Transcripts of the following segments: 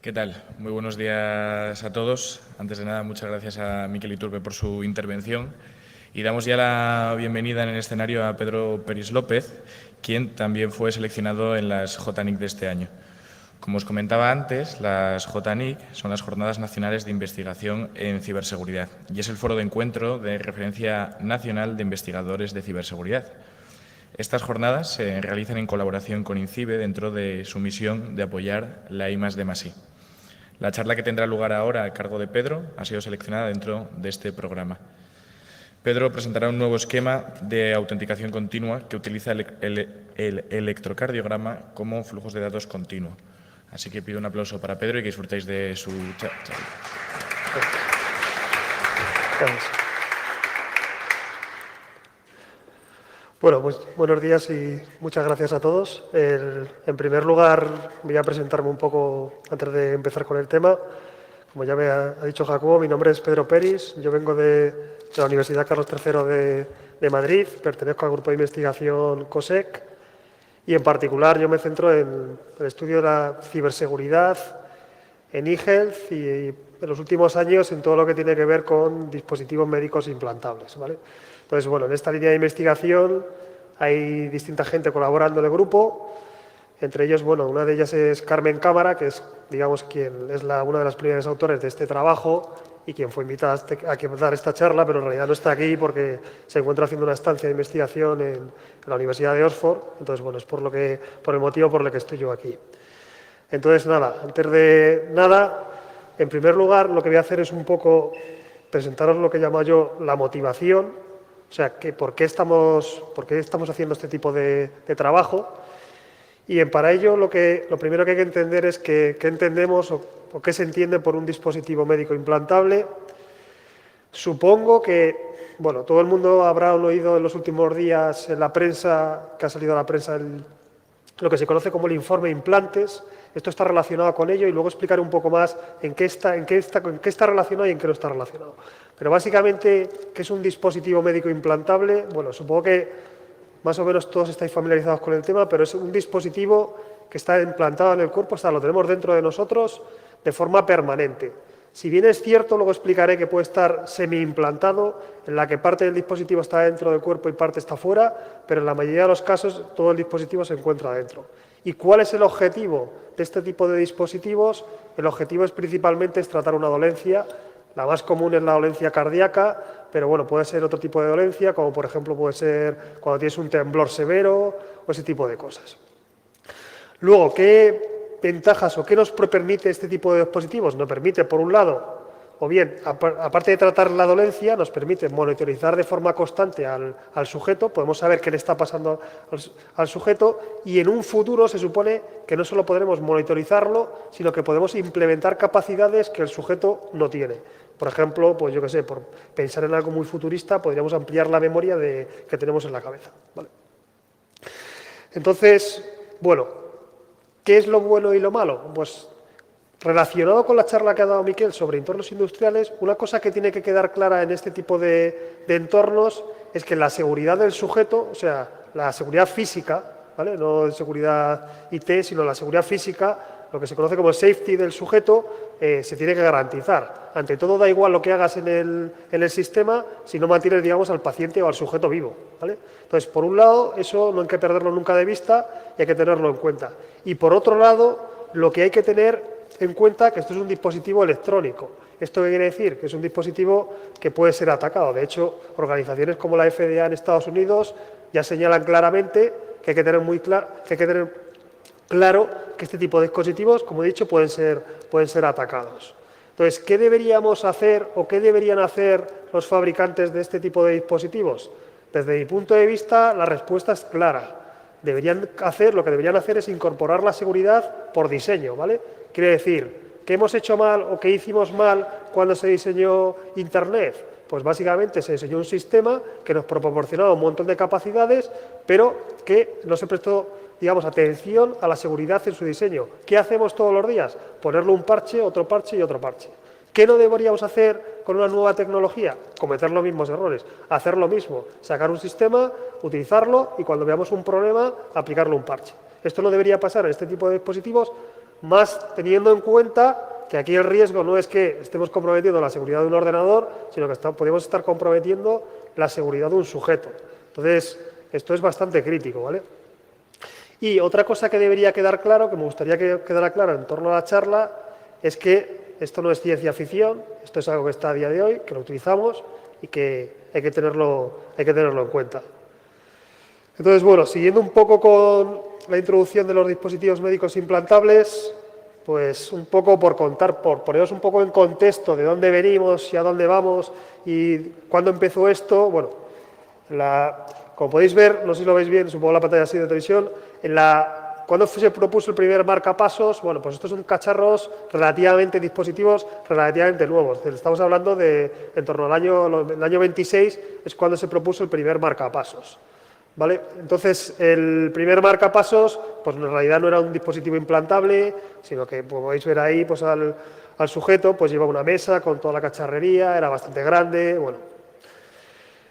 ¿Qué tal? Muy buenos días a todos. Antes de nada, muchas gracias a Miquel Iturbe por su intervención. Y damos ya la bienvenida en el escenario a Pedro Peris López, quien también fue seleccionado en las JNIC de este año. Como os comentaba antes, las JNIC son las Jornadas Nacionales de Investigación en Ciberseguridad y es el foro de encuentro de referencia nacional de investigadores de ciberseguridad. Estas jornadas se realizan en colaboración con INCIBE dentro de su misión de apoyar la I+D+I. La charla que tendrá lugar ahora a cargo de Pedro ha sido seleccionada dentro de este programa. Pedro presentará un nuevo esquema de autenticación continua que utiliza el electrocardiograma como flujos de datos continuo. Así que pido un aplauso para Pedro y que disfrutéis de su charla. Gracias. Bueno, pues buenos días y muchas gracias a todos. En primer lugar, voy a presentarme un poco antes de empezar con el tema. Como ya me ha dicho Jacobo, mi nombre es Pedro Peris. Yo vengo de la Universidad Carlos III de Madrid, pertenezco al grupo de investigación COSEC y en particular yo me centro en el estudio de la ciberseguridad, en eHealth y en los últimos años en todo lo que tiene que ver con dispositivos médicos implantables, ¿vale? Entonces, bueno, en esta línea de investigación hay distinta gente colaborando en el grupo. Entre ellos, bueno, una de ellas es Carmen Cámara, que es, digamos, quien es una de las primeras autores de este trabajo y quien fue invitada a dar esta charla, pero en realidad no está aquí porque se encuentra haciendo una estancia de investigación en la Universidad de Oxford. Entonces, bueno, es por el motivo por el que estoy yo aquí. Entonces, nada, antes de nada, en primer lugar, lo que voy a hacer es un poco presentaros lo que llamo yo la motivación, o sea, por qué estamos haciendo este tipo de trabajo. Y para ello lo primero que hay que entender es qué entendemos o qué se entiende por un dispositivo médico implantable. Supongo que, bueno, todo el mundo habrá oído en los últimos días en la prensa, que ha salido a la prensa lo que se conoce como el informe implantes. Esto está relacionado con ello y luego explicaré un poco más en qué está relacionado y en qué no está relacionado. Pero básicamente, ¿qué es un dispositivo médico implantable? Bueno, supongo que más o menos todos estáis familiarizados con el tema, pero es un dispositivo que está implantado en el cuerpo, lo tenemos dentro de nosotros de forma permanente. Si bien es cierto, luego explicaré que puede estar semi-implantado, en la que parte del dispositivo está dentro del cuerpo y parte está fuera, pero en la mayoría de los casos todo el dispositivo se encuentra dentro. ¿Y cuál es el objetivo de este tipo de dispositivos? El objetivo es principalmente tratar una dolencia. La más común es la dolencia cardíaca, pero bueno, puede ser otro tipo de dolencia, como por ejemplo puede ser cuando tienes un temblor severo o ese tipo de cosas. Luego, ¿qué ventajas o qué nos permite este tipo de dispositivos? Nos permite, por un lado, o bien, aparte de tratar la dolencia, nos permite monitorizar de forma constante al sujeto, podemos saber qué le está pasando al sujeto y en un futuro se supone que no solo podremos monitorizarlo, sino que podemos implementar capacidades que el sujeto no tiene. Por ejemplo, pues yo qué sé, por pensar en algo muy futurista, podríamos ampliar la memoria que tenemos en la cabeza, ¿vale? Entonces, bueno, ¿qué es lo bueno y lo malo? Pues relacionado con la charla que ha dado Miquel sobre entornos industriales, una cosa que tiene que quedar clara en este tipo de entornos es que la seguridad del sujeto, o sea, la seguridad física, ¿vale? No seguridad IT, sino la seguridad física, lo que se conoce como el safety del sujeto, se tiene que garantizar. Ante todo, da igual lo que hagas en el sistema si no mantienes, digamos, al paciente o al sujeto vivo, ¿vale? Entonces, por un lado, eso no hay que perderlo nunca de vista y hay que tenerlo en cuenta. Y por otro lado, lo que hay que tener en cuenta que esto es un dispositivo electrónico. ¿Esto qué quiere decir? Que es un dispositivo que puede ser atacado. De hecho, organizaciones como la FDA en Estados Unidos ya señalan claramente que hay que tener claro que este tipo de dispositivos, como he dicho, pueden ser atacados. Entonces, ¿qué deberíamos hacer o qué deberían hacer los fabricantes de este tipo de dispositivos? Desde mi punto de vista, la respuesta es clara. Lo que deberían hacer es incorporar la seguridad por diseño, ¿vale? Quiere decir, ¿qué hemos hecho mal o qué hicimos mal cuando se diseñó Internet? Pues básicamente se diseñó un sistema que nos proporcionaba un montón de capacidades, pero que no se prestó, digamos, atención a la seguridad en su diseño. ¿Qué hacemos todos los días? Ponerle un parche, otro parche y otro parche. ¿Qué no deberíamos hacer con una nueva tecnología? Cometer los mismos errores. Hacer lo mismo, sacar un sistema, utilizarlo y cuando veamos un problema, aplicarle un parche. Esto no debería pasar en este tipo de dispositivos más teniendo en cuenta que aquí el riesgo no es que estemos comprometiendo la seguridad de un ordenador, sino que podemos estar comprometiendo la seguridad de un sujeto. Entonces, esto es bastante crítico, ¿vale? Y otra cosa que debería quedar claro, que me gustaría que quedara claro en torno a la charla, es que esto no es ciencia ficción, esto es algo que está a día de hoy, que lo utilizamos y que hay que tenerlo en cuenta. Entonces, bueno, siguiendo un poco con la introducción de los dispositivos médicos implantables, pues un poco por poneros un poco en contexto de dónde venimos y a dónde vamos y cuándo empezó esto. Bueno, como podéis ver, no sé si lo veis bien, supongo la pantalla así de televisión, ¿cuándo se propuso el primer marcapasos? Bueno, pues estos son cacharros dispositivos relativamente nuevos. Estamos hablando de en torno al año 26, es cuando se propuso el primer marcapasos. ¿Vale? Entonces, el primer marcapasos, pues en realidad no era un dispositivo implantable, sino que, como podéis ver ahí, pues al sujeto pues llevaba una mesa con toda la cacharrería, era bastante grande, bueno.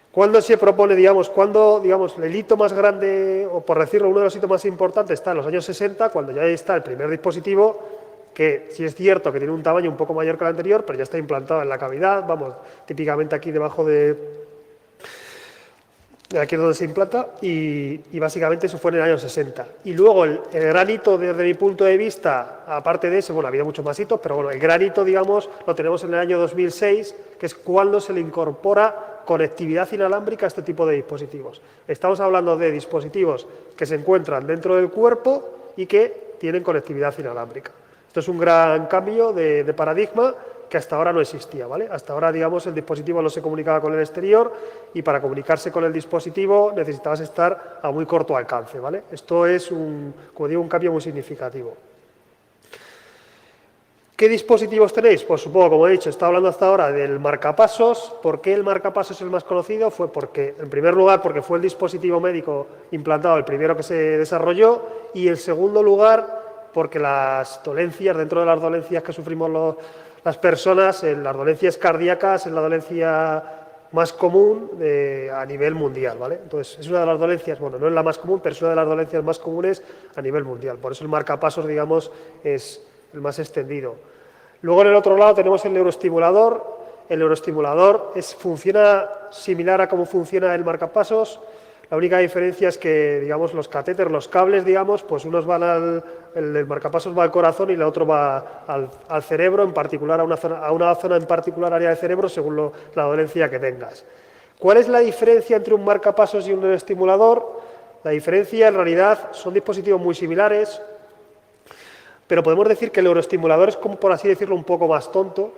¿Cuándo se propone, el hito más grande, o por decirlo, uno de los hitos más importantes está en los años 60, cuando ya está el primer dispositivo, que sí es cierto que tiene un tamaño un poco mayor que el anterior, pero ya está implantado en la cavidad, vamos, típicamente aquí debajo aquí es donde se implanta, y básicamente eso fue en el año 60. Y luego el gran hito, desde mi punto de vista, aparte de eso, bueno, ha habido muchos más hitos, pero bueno, el gran hito, digamos, lo tenemos en el año 2006, que es cuando se le incorpora conectividad inalámbrica a este tipo de dispositivos. Estamos hablando de dispositivos que se encuentran dentro del cuerpo y que tienen conectividad inalámbrica. Esto es un gran cambio de paradigma que hasta ahora no existía, ¿vale? Hasta ahora, digamos, el dispositivo no se comunicaba con el exterior y para comunicarse con el dispositivo necesitabas estar a muy corto alcance, ¿vale? Esto es, como digo, un cambio muy significativo. ¿Qué dispositivos tenéis? Pues supongo, como he dicho, he estado hablando hasta ahora del marcapasos. ¿Por qué el marcapasos es el más conocido? Fue porque, en primer lugar, porque fue el dispositivo médico implantado el primero que se desarrolló, y en segundo lugar, porque las dolencias, dentro de las dolencias que sufrimos las personas, las dolencias cardíacas es la dolencia más común a nivel mundial, ¿vale? Entonces, es una de las dolencias, bueno, no es la más común, pero es una de las dolencias más comunes a nivel mundial. Por eso el marcapasos, digamos, es el más extendido. Luego, en el otro lado, tenemos el neuroestimulador. El neuroestimulador funciona similar a cómo funciona el marcapasos. La única diferencia es que, digamos, los catéteres, los cables, digamos, pues unos van el marcapasos va al corazón y el otro va al cerebro, en particular a una zona en particular, área del cerebro, según la dolencia que tengas. ¿Cuál es la diferencia entre un marcapasos y un neuroestimulador? La diferencia, en realidad, son dispositivos muy similares, pero podemos decir que el neuroestimulador es, como por así decirlo, un poco más tonto,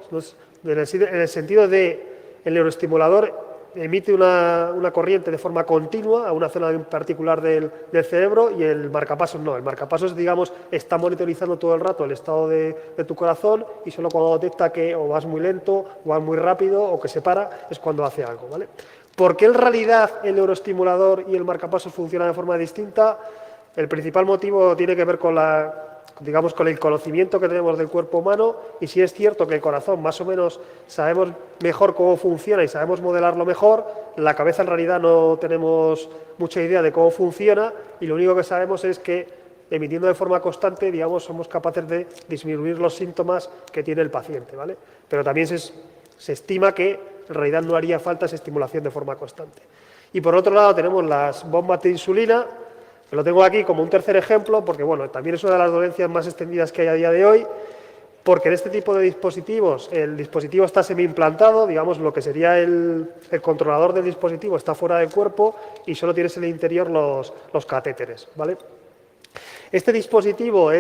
en el sentido de el neuroestimulador emite una corriente de forma continua a una zona en particular del cerebro, y el marcapasos no. El marcapasos, digamos, está monitorizando todo el rato el estado de tu corazón, y solo cuando detecta que o vas muy lento, o vas muy rápido, o que se para, es cuando hace algo, ¿vale? ¿Por qué en realidad el neuroestimulador y el marcapasos funcionan de forma distinta? El principal motivo tiene que ver con con el conocimiento que tenemos del cuerpo humano, y si es cierto que el corazón más o menos sabemos mejor cómo funciona y sabemos modelarlo mejor, la cabeza en realidad no tenemos mucha idea de cómo funciona, y lo único que sabemos es que emitiendo de forma constante, digamos, somos capaces de disminuir los síntomas que tiene el paciente, ¿vale? Pero también se estima que en realidad no haría falta esa estimulación de forma constante. Y por otro lado tenemos las bombas de insulina. Lo tengo aquí como un tercer ejemplo porque, bueno, también es una de las dolencias más extendidas que hay a día de hoy, porque en este tipo de dispositivos el dispositivo está semi-implantado, digamos, lo que sería el controlador del dispositivo está fuera del cuerpo y solo tienes en el interior los catéteres, ¿vale? Este dispositivo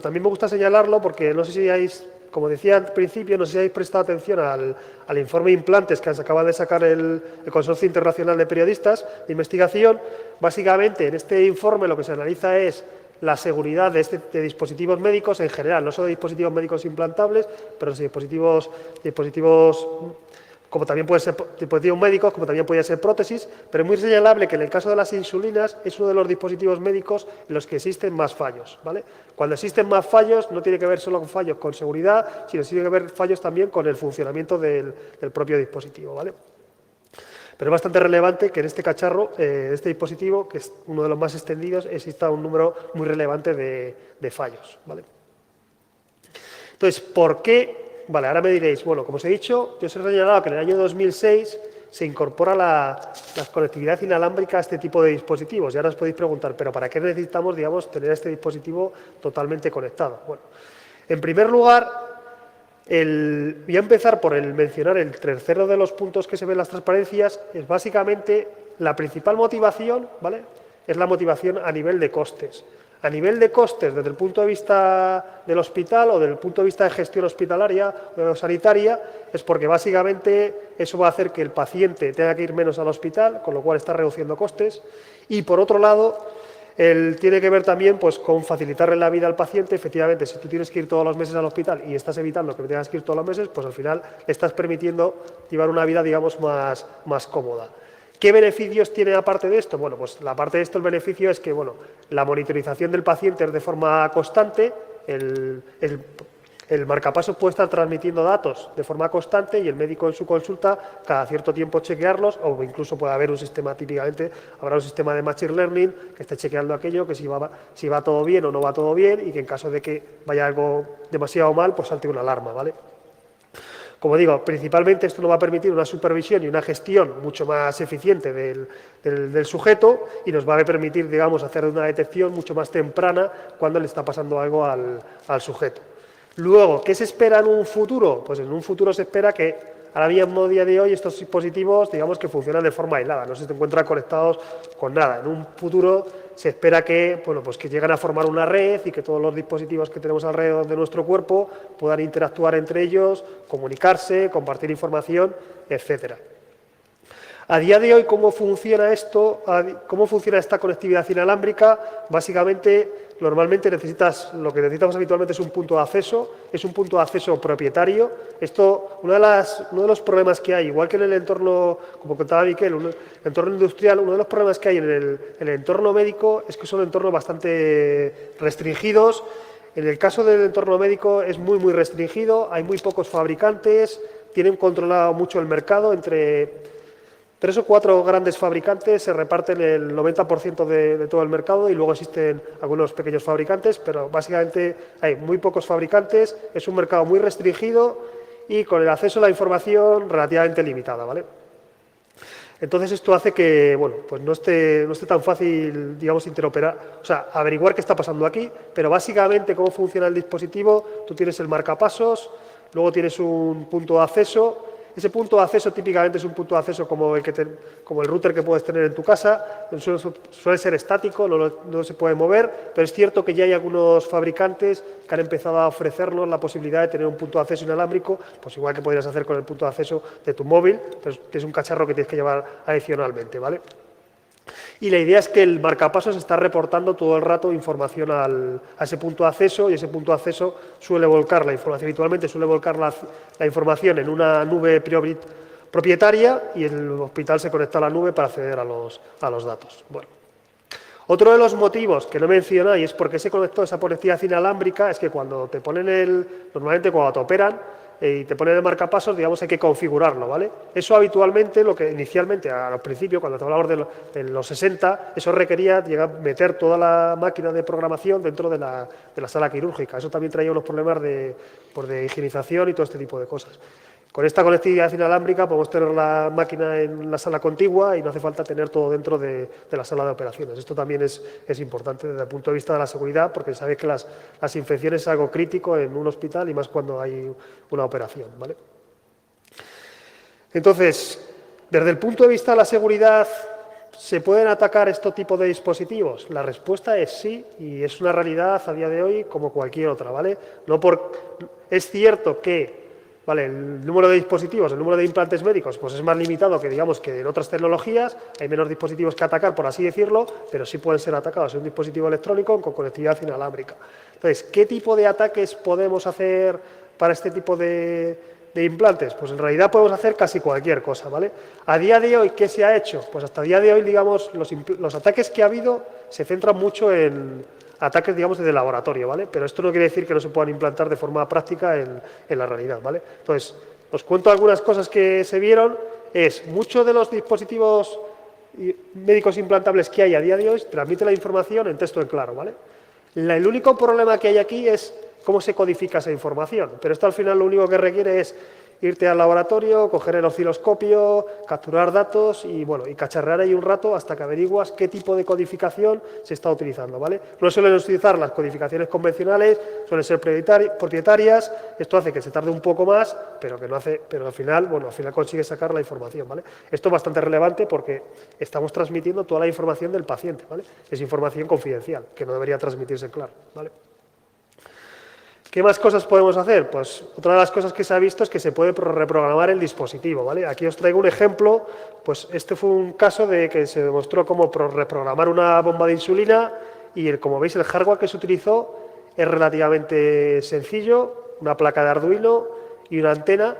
también me gusta señalarlo porque no sé si hayáis, como decía al principio, no sé si habéis prestado atención al informe de implantes que se acaba de sacar el Consorcio Internacional de Periodistas de Investigación. Básicamente, en este informe lo que se analiza es la seguridad de dispositivos médicos en general, no solo de dispositivos médicos implantables, pero de dispositivos como también pueden ser dispositivos médicos, como también pueden ser prótesis, pero es muy señalable que en el caso de las insulinas es uno de los dispositivos médicos en los que existen más fallos, ¿vale? Cuando existen más fallos no tiene que ver solo con fallos con seguridad, sino tiene que ver fallos también con el funcionamiento del propio dispositivo, ¿vale? Pero es bastante relevante que en este cacharro, este dispositivo, que es uno de los más extendidos, exista un número muy relevante de fallos, ¿vale? Entonces, ¿por qué? Vale, ahora me diréis, bueno, como os he dicho, yo os he señalado que en el año 2006 se incorpora la conectividad inalámbrica a este tipo de dispositivos. Y ahora os podéis preguntar, ¿pero para qué necesitamos, digamos, tener este dispositivo totalmente conectado? Bueno, en primer lugar, voy a empezar por mencionar el tercero de los puntos que se ven en las transparencias, es básicamente la principal motivación, ¿vale? Es la motivación a nivel de costes. A nivel de costes, desde el punto de vista del hospital o desde el punto de vista de gestión hospitalaria o sanitaria, es porque básicamente eso va a hacer que el paciente tenga que ir menos al hospital, con lo cual está reduciendo costes. Y por otro lado, tiene que ver también pues, con facilitarle la vida al paciente. Efectivamente, si tú tienes que ir todos los meses al hospital y estás evitando que tengas que ir todos los meses, pues al final le estás permitiendo llevar una vida, digamos, más cómoda. ¿Qué beneficios tiene aparte de esto? Bueno, pues aparte de esto el beneficio es que, bueno, la monitorización del paciente es de forma constante, el marcapasos puede estar transmitiendo datos de forma constante y el médico en su consulta cada cierto tiempo chequearlos, o incluso puede haber un sistema, típicamente habrá un sistema de machine learning que esté chequeando aquello, que si va todo bien o no va todo bien, y que en caso de que vaya algo demasiado mal, pues salte una alarma, ¿vale? Como digo, principalmente esto nos va a permitir una supervisión y una gestión mucho más eficiente del sujeto, y nos va a permitir, digamos, hacer una detección mucho más temprana cuando le está pasando algo al sujeto. Luego, ¿qué se espera en un futuro? Pues en un futuro se espera que, ahora mismo, día de hoy, estos dispositivos, digamos, que funcionan de forma aislada, no se encuentran conectados con nada. En un futuro se espera que, bueno, pues que lleguen a formar una red y que todos los dispositivos que tenemos alrededor de nuestro cuerpo puedan interactuar entre ellos, comunicarse, compartir información, etcétera. A día de hoy, ¿cómo funciona esto? ¿Cómo funciona esta conectividad inalámbrica? Básicamente, normalmente lo que necesitamos habitualmente es un punto de acceso, es un punto de acceso propietario. Esto, uno de los problemas que hay, igual que en el entorno, como contaba Miquel, el entorno industrial, uno de los problemas que hay en el entorno médico es que son entornos bastante restringidos. En el caso del entorno médico es muy restringido, hay muy pocos fabricantes, tienen controlado mucho el mercado. Entre 3 o 4 grandes fabricantes se reparten el 90% de todo el mercado, y luego existen algunos pequeños fabricantes, pero básicamente hay muy pocos fabricantes, es un mercado muy restringido y con el acceso a la información relativamente limitada, ¿vale? Entonces esto hace que, bueno, pues no esté tan fácil, digamos, interoperar, o sea, averiguar qué está pasando aquí, pero básicamente cómo funciona el dispositivo: tú tienes el marcapasos, luego tienes un punto de acceso. Ese punto de acceso típicamente es un punto de acceso como el router que puedes tener en tu casa, suele ser estático, no se puede mover, pero es cierto que ya hay algunos fabricantes que han empezado a ofrecernos la posibilidad de tener un punto de acceso inalámbrico, pues igual que podrías hacer con el punto de acceso de tu móvil, pero que es un cacharro que tienes que llevar adicionalmente, ¿vale? Y la idea es que el marcapasos está reportando todo el rato información a ese punto de acceso, y ese punto de acceso suele volcar la información, habitualmente suele volcar la información en una nube propietaria, y el hospital se conecta a la nube para acceder a los datos. Bueno. Otro de los motivos que no mencioné, y es por qué se conectó esa conectividad inalámbrica, es que cuando te ponen normalmente cuando te operan, y te ponen el marcapasos, digamos, hay que configurarlo, ¿vale? Eso habitualmente, lo que inicialmente, al principio, cuando te hablamos de los 60, eso requería meter toda la máquina de programación dentro de la sala quirúrgica. Eso también traía unos problemas de higienización y todo este tipo de cosas. Con esta conectividad inalámbrica podemos tener la máquina en la sala contigua y no hace falta tener todo dentro de la sala de operaciones. Esto también es importante desde el punto de vista de la seguridad, porque sabéis que las infecciones es algo crítico en un hospital, y más cuando hay una operación, ¿vale? Entonces, desde el punto de vista de la seguridad, ¿se pueden atacar este tipo de dispositivos? La respuesta es sí, y es una realidad a día de hoy como cualquier otra, ¿vale? Es cierto que, ¿vale?, el número de dispositivos, el número de implantes médicos, pues es más limitado que, digamos, que en otras tecnologías. Hay menos dispositivos que atacar, por así decirlo, pero sí pueden ser atacados en un dispositivo electrónico con conectividad inalámbrica. Entonces, ¿qué tipo de ataques podemos hacer para este tipo de implantes? Pues en realidad podemos hacer casi cualquier cosa, ¿vale? A día de hoy, ¿qué se ha hecho? Pues hasta el día de hoy, digamos, los ataques que ha habido se centran mucho en ataques, digamos, de laboratorio, ¿vale? Pero esto no quiere decir que no se puedan implantar de forma práctica en la realidad, ¿vale? Entonces, os cuento algunas cosas que se vieron. Muchos de los dispositivos médicos implantables que hay a día de hoy transmiten la información en texto en claro, ¿vale? El único problema que hay aquí es cómo se codifica esa información. Pero esto al final lo único que requiere es irte al laboratorio, coger el osciloscopio, capturar datos y, bueno, y cacharrear ahí un rato hasta que averiguas qué tipo de codificación se está utilizando, ¿vale? No suelen utilizar las codificaciones convencionales, suelen ser propietarias, esto hace que se tarde un poco más, pero al final, bueno, al final consigue sacar la información, ¿vale? Esto es bastante relevante porque estamos transmitiendo toda la información del paciente, ¿vale? Es información confidencial, que no debería transmitirse, claro, ¿vale? ¿Qué más cosas podemos hacer? Pues otra de las cosas que se ha visto es que se puede reprogramar el dispositivo, ¿vale? Aquí os traigo un ejemplo, pues este fue un caso de que se demostró cómo reprogramar una bomba de insulina y como veis el hardware que se utilizó es relativamente sencillo, una placa de Arduino y una antena.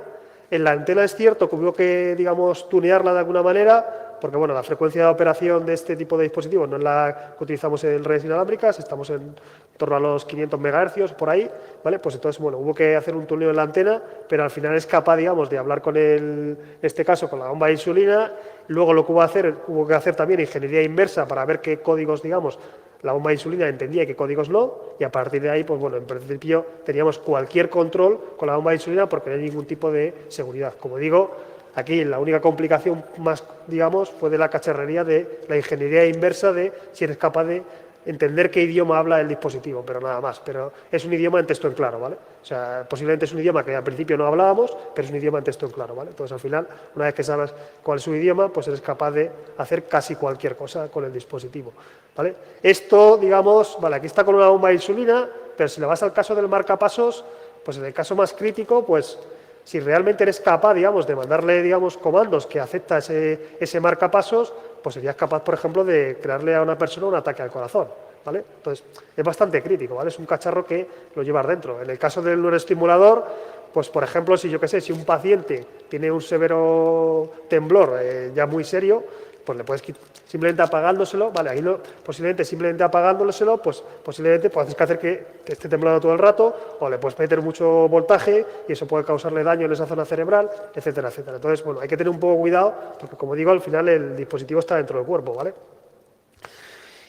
En la antena es cierto que hubo que, digamos, tunearla de alguna manera, porque bueno, la frecuencia de operación de este tipo de dispositivos no es la que utilizamos en redes inalámbricas, estamos en torno a los 500 MHz, por ahí, ¿vale? Pues entonces, bueno, hubo que hacer un tuneo en la antena, pero al final es capaz, digamos, de hablar con en este caso, con la bomba de insulina. Luego lo que hubo que hacer también ingeniería inversa para ver qué códigos, digamos, la bomba de insulina entendía y qué códigos no, y a partir de ahí, pues bueno, en principio teníamos cualquier control con la bomba de insulina porque no hay ningún tipo de seguridad. Como digo, aquí la única complicación más, digamos, fue de la cacharrería de la ingeniería inversa de si eres capaz de entender qué idioma habla el dispositivo, pero nada más. Pero es un idioma en texto en claro, ¿vale? O sea, posiblemente es un idioma que al principio no hablábamos, pero es un idioma en texto en claro, ¿vale? Entonces, al final, una vez que sabes cuál es su idioma, pues eres capaz de hacer casi cualquier cosa con el dispositivo, ¿vale? Esto, digamos, vale, aquí está con una bomba de insulina, pero si le vas al caso del marcapasos, pues en el caso más crítico, pues si realmente eres capaz, digamos, de mandarle, digamos, comandos que acepta ese marcapasos, pues serías capaz, por ejemplo, de crearle a una persona un ataque al corazón, ¿vale? Entonces, es bastante crítico, ¿vale? Es un cacharro que lo llevas dentro. En el caso del neuroestimulador, pues, por ejemplo, si yo qué sé, si un paciente tiene un severo temblor ya muy serio, pues le puedes simplemente apagándoselo, vale, ahí no, posiblemente simplemente apagándoselo, pues posiblemente puedes hacer que esté temblando todo el rato, o le puedes meter mucho voltaje y eso puede causarle daño en esa zona cerebral, etcétera, etcétera. Entonces, bueno, hay que tener un poco cuidado porque, como digo, al final el dispositivo está dentro del cuerpo, ¿vale?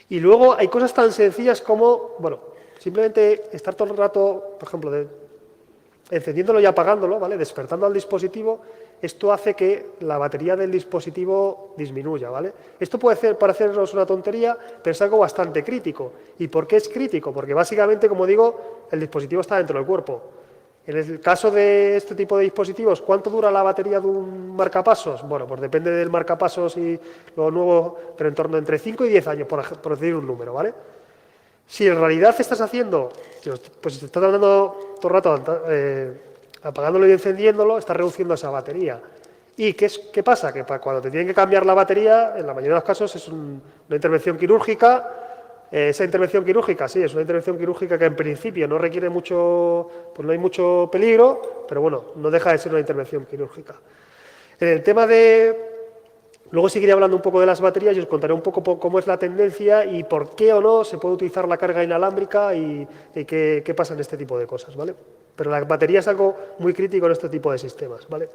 Y luego hay cosas tan sencillas como, bueno, simplemente estar todo el rato, por ejemplo, encendiéndolo y apagándolo, ¿vale? Despertando al dispositivo. Esto hace que la batería del dispositivo disminuya, ¿vale? Esto puede parecernos una tontería, pero es algo bastante crítico. ¿Y por qué es crítico? Porque básicamente, como digo, el dispositivo está dentro del cuerpo. En el caso de este tipo de dispositivos, ¿cuánto dura la batería de un marcapasos? Bueno, pues depende del marcapasos y lo nuevo, pero en torno entre 5 y 10 años, por decir un número, ¿vale? Si en realidad estás haciendo, pues te estás dando todo el rato apagándolo y encendiéndolo, está reduciendo esa batería. ¿Y qué pasa? Que cuando te tienen que cambiar la batería, en la mayoría de los casos es una intervención quirúrgica. Esa intervención quirúrgica, sí, es una intervención quirúrgica que en principio no requiere mucho, pues no hay mucho peligro, pero bueno, no deja de ser una intervención quirúrgica. En el tema de... Luego seguiré hablando un poco de las baterías y os contaré un poco cómo es la tendencia y por qué o no se puede utilizar la carga inalámbrica y qué pasa en este tipo de cosas, ¿vale? Pero la batería es algo muy crítico en este tipo de sistemas, ¿vale?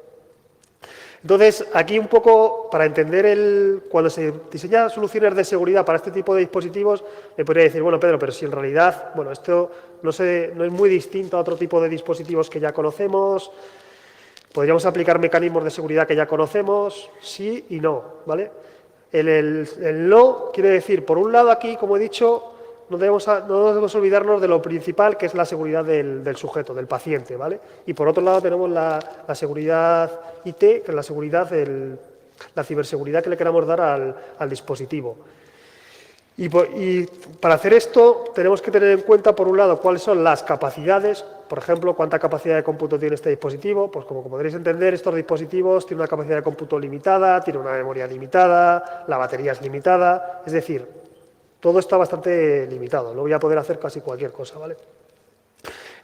Entonces, aquí un poco, para entender cuando se diseñan soluciones de seguridad para este tipo de dispositivos, me podría decir, bueno, Pedro, pero si en realidad, bueno, esto no es muy distinto a otro tipo de dispositivos que ya conocemos, podríamos aplicar mecanismos de seguridad que ya conocemos, sí y no, ¿vale? El no quiere decir, por un lado aquí, como he dicho, no debemos olvidarnos de lo principal, que es la seguridad del sujeto, del paciente, ¿vale? Y por otro lado tenemos la seguridad IT, que es la ciberseguridad que le queramos dar al dispositivo. Y para hacer esto tenemos que tener en cuenta, por un lado, cuáles son las capacidades, por ejemplo, cuánta capacidad de cómputo tiene este dispositivo. Pues como podréis entender, estos dispositivos tienen una capacidad de cómputo limitada, tienen una memoria limitada, la batería es limitada, es decir, todo está bastante limitado, no voy a poder hacer casi cualquier cosa, ¿vale?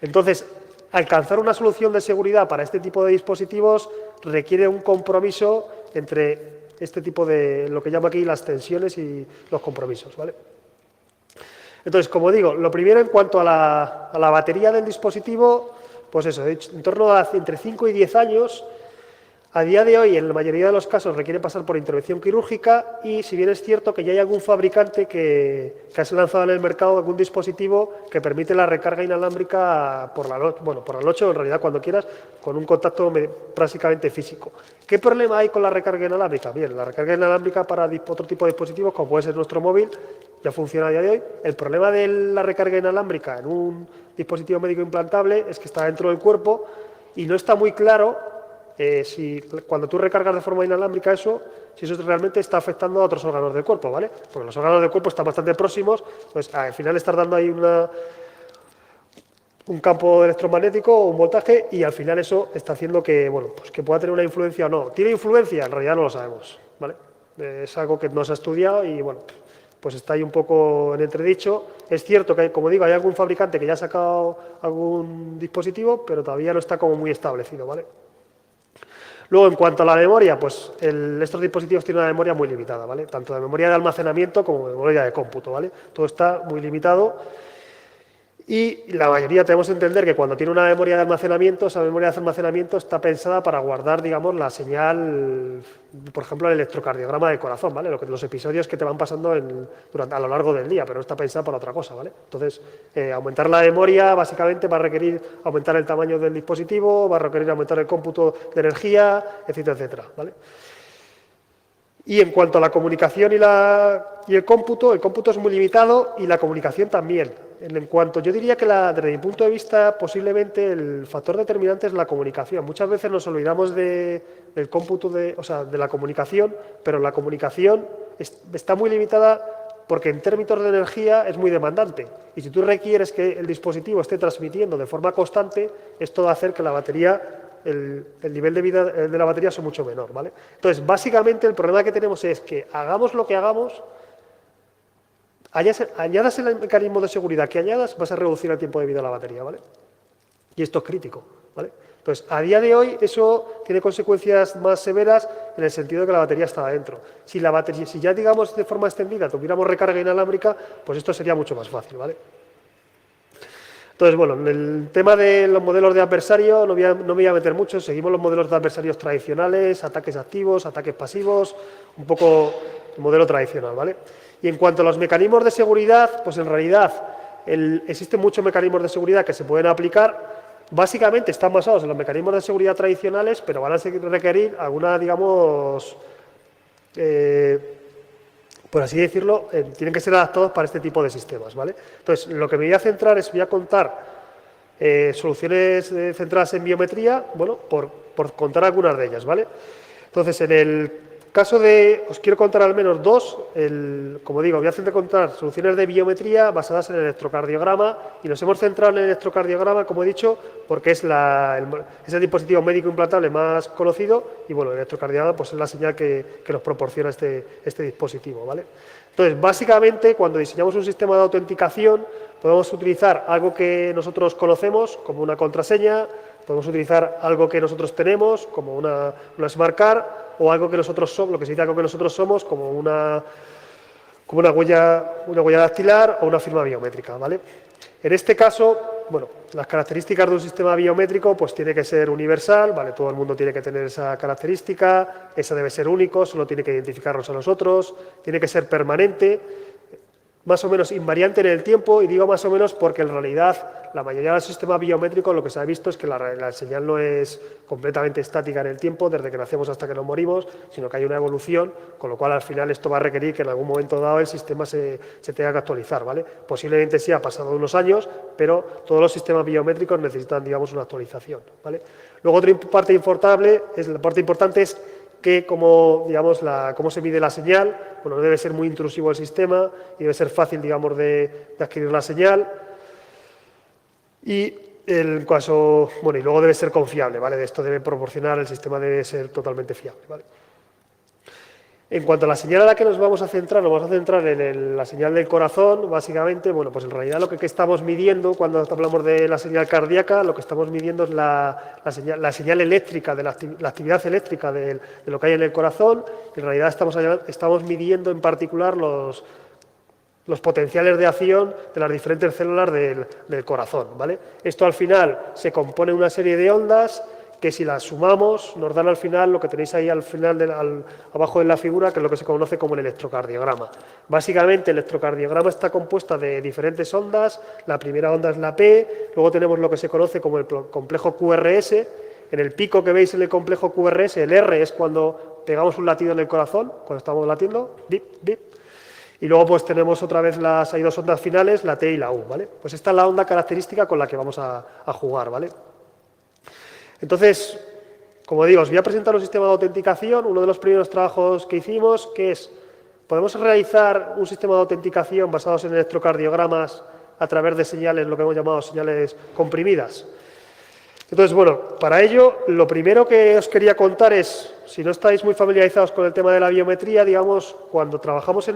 Entonces, alcanzar una solución de seguridad para este tipo de dispositivos requiere un compromiso entre este tipo de, lo que llamo aquí las tensiones y los compromisos, ¿vale? Entonces, como digo, lo primero en cuanto a la batería del dispositivo, pues eso, en torno a entre 5 y 10 años, A día de hoy, en la mayoría de los casos, requiere pasar por intervención quirúrgica y, si bien es cierto que ya hay algún fabricante que ha lanzado en el mercado algún dispositivo que permite la recarga inalámbrica por la noche o en realidad cuando quieras, con un contacto prácticamente físico. ¿Qué problema hay con la recarga inalámbrica? Bien, la recarga inalámbrica para otro tipo de dispositivos, como puede ser nuestro móvil, ya funciona a día de hoy. El problema de la recarga inalámbrica en un dispositivo médico implantable es que está dentro del cuerpo y no está muy claro si cuando tú recargas de forma inalámbrica eso, si eso realmente está afectando a otros órganos del cuerpo, ¿vale? Porque los órganos del cuerpo están bastante próximos, pues al final estás dando ahí un campo electromagnético, un voltaje, y al final eso está haciendo que, bueno, pues que pueda tener una influencia o no. ¿Tiene influencia? En realidad no lo sabemos, ¿vale? Es algo que no se ha estudiado y, bueno, pues está ahí un poco en entredicho. Es cierto que, como digo, hay algún fabricante que ya ha sacado algún dispositivo, pero todavía no está como muy establecido, ¿vale? Luego, en cuanto a la memoria, pues estos dispositivos tienen una memoria muy limitada, ¿vale? Tanto de memoria de almacenamiento como de memoria de cómputo, ¿vale? Todo está muy limitado y la mayoría tenemos que entender que cuando tiene una memoria de almacenamiento, esa memoria de almacenamiento está pensada para guardar, digamos, la señal, por ejemplo, el electrocardiograma del corazón, ¿vale? Los episodios que te van pasando a lo largo del día, pero no está pensada para otra cosa, ¿vale? Entonces, aumentar la memoria básicamente va a requerir aumentar el tamaño del dispositivo, va a requerir aumentar el cómputo de energía, etcétera, etcétera, ¿vale? Y en cuanto a la comunicación y el cómputo es muy limitado y la comunicación también. En cuanto, yo diría que desde mi punto de vista, posiblemente el factor determinante es la comunicación. Muchas veces nos olvidamos del cómputo, de la comunicación, pero la comunicación está muy limitada porque en términos de energía es muy demandante. Y si tú requieres que el dispositivo esté transmitiendo de forma constante, esto va a hacer que la batería, el nivel de vida de la batería sea mucho menor, ¿vale? Entonces, básicamente el problema que tenemos es que hagamos lo que hagamos, añadas el mecanismo de seguridad que añadas, vas a reducir el tiempo de vida de la batería, ¿vale? Y esto es crítico, ¿vale? Entonces, a día de hoy eso tiene consecuencias más severas en el sentido de que la batería está adentro. Si ya, digamos, de forma extendida tuviéramos recarga inalámbrica, pues esto sería mucho más fácil, ¿vale? Entonces, bueno, en el tema de los modelos de adversario no me voy a meter mucho, seguimos los modelos de adversarios tradicionales, ataques activos, ataques pasivos, un poco el modelo tradicional, ¿vale? Y en cuanto a los mecanismos de seguridad, pues en realidad existen muchos mecanismos de seguridad que se pueden aplicar. Básicamente están basados en los mecanismos de seguridad tradicionales, pero van a requerir alguna, digamos, por así decirlo, tienen que ser adaptados para este tipo de sistemas, ¿vale? Entonces, lo que me voy a centrar voy a contar soluciones centradas en biometría, bueno, por contar algunas de ellas, ¿vale? Entonces, en el caso os quiero contar al menos dos, como digo, voy a contar soluciones de biometría basadas en el electrocardiograma y nos hemos centrado en el electrocardiograma, como he dicho, porque es el dispositivo médico implantable más conocido y, bueno, el electrocardiograma pues, es la señal que nos proporciona este dispositivo, ¿vale? Entonces, básicamente, cuando diseñamos un sistema de autenticación, podemos utilizar algo que nosotros conocemos como una contraseña, podemos utilizar algo que nosotros tenemos como una smart card o algo que nosotros somos, lo que significa algo que nosotros somos como una huella dactilar o una firma biométrica, ¿vale? En este caso, bueno, las características de un sistema biométrico pues tiene que ser universal, ¿vale? Todo el mundo tiene que tener esa característica, esa debe ser único, solo tiene que identificarnos a nosotros, tiene que ser permanente, más o menos invariante en el tiempo, y digo más o menos porque en realidad la mayoría de los sistemas biométricos lo que se ha visto es que la señal no es completamente estática en el tiempo, desde que nacemos hasta que nos morimos, sino que hay una evolución, con lo cual al final esto va a requerir que en algún momento dado el sistema se tenga que actualizar, ¿vale? Posiblemente sí ha pasado unos años, pero todos los sistemas biométricos necesitan, digamos, una actualización, ¿vale? Luego otra parte importante es que cómo se mide la señal. Bueno, no debe ser muy intrusivo el sistema y debe ser fácil, digamos, de adquirir la señal. Y el caso, bueno, y luego debe ser confiable, ¿vale? Esto debe proporcionar, el sistema debe ser totalmente fiable, ¿vale? En cuanto a la señal a la que nos vamos a centrar en la señal del corazón, básicamente, bueno, pues en realidad lo que estamos midiendo cuando hablamos de la señal cardíaca, lo que estamos midiendo es la señal eléctrica, la actividad eléctrica de lo que hay en el corazón. En realidad estamos midiendo en particular los potenciales de acción de las diferentes células del corazón, ¿vale? Esto al final se compone de una serie de ondas que si las sumamos nos dan al final lo que tenéis ahí al final, abajo de la figura, que es lo que se conoce como el electrocardiograma. Básicamente el electrocardiograma está compuesta de diferentes ondas, la primera onda es la P, luego tenemos lo que se conoce como el complejo QRS, en el pico que veis en el complejo QRS, el R es cuando pegamos un latido en el corazón, cuando estamos latiendo, bip, bip. Y luego pues tenemos otra vez hay dos ondas finales, la T y la U, ¿vale? Pues esta es la onda característica con la que vamos a jugar, ¿vale? Entonces, como digo, os voy a presentar un sistema de autenticación, uno de los primeros trabajos que hicimos, que es, podemos realizar un sistema de autenticación basados en electrocardiogramas a través de señales, lo que hemos llamado señales comprimidas. Entonces, bueno, para ello, lo primero que os quería contar es, si no estáis muy familiarizados con el tema de la biometría, digamos, cuando trabajamos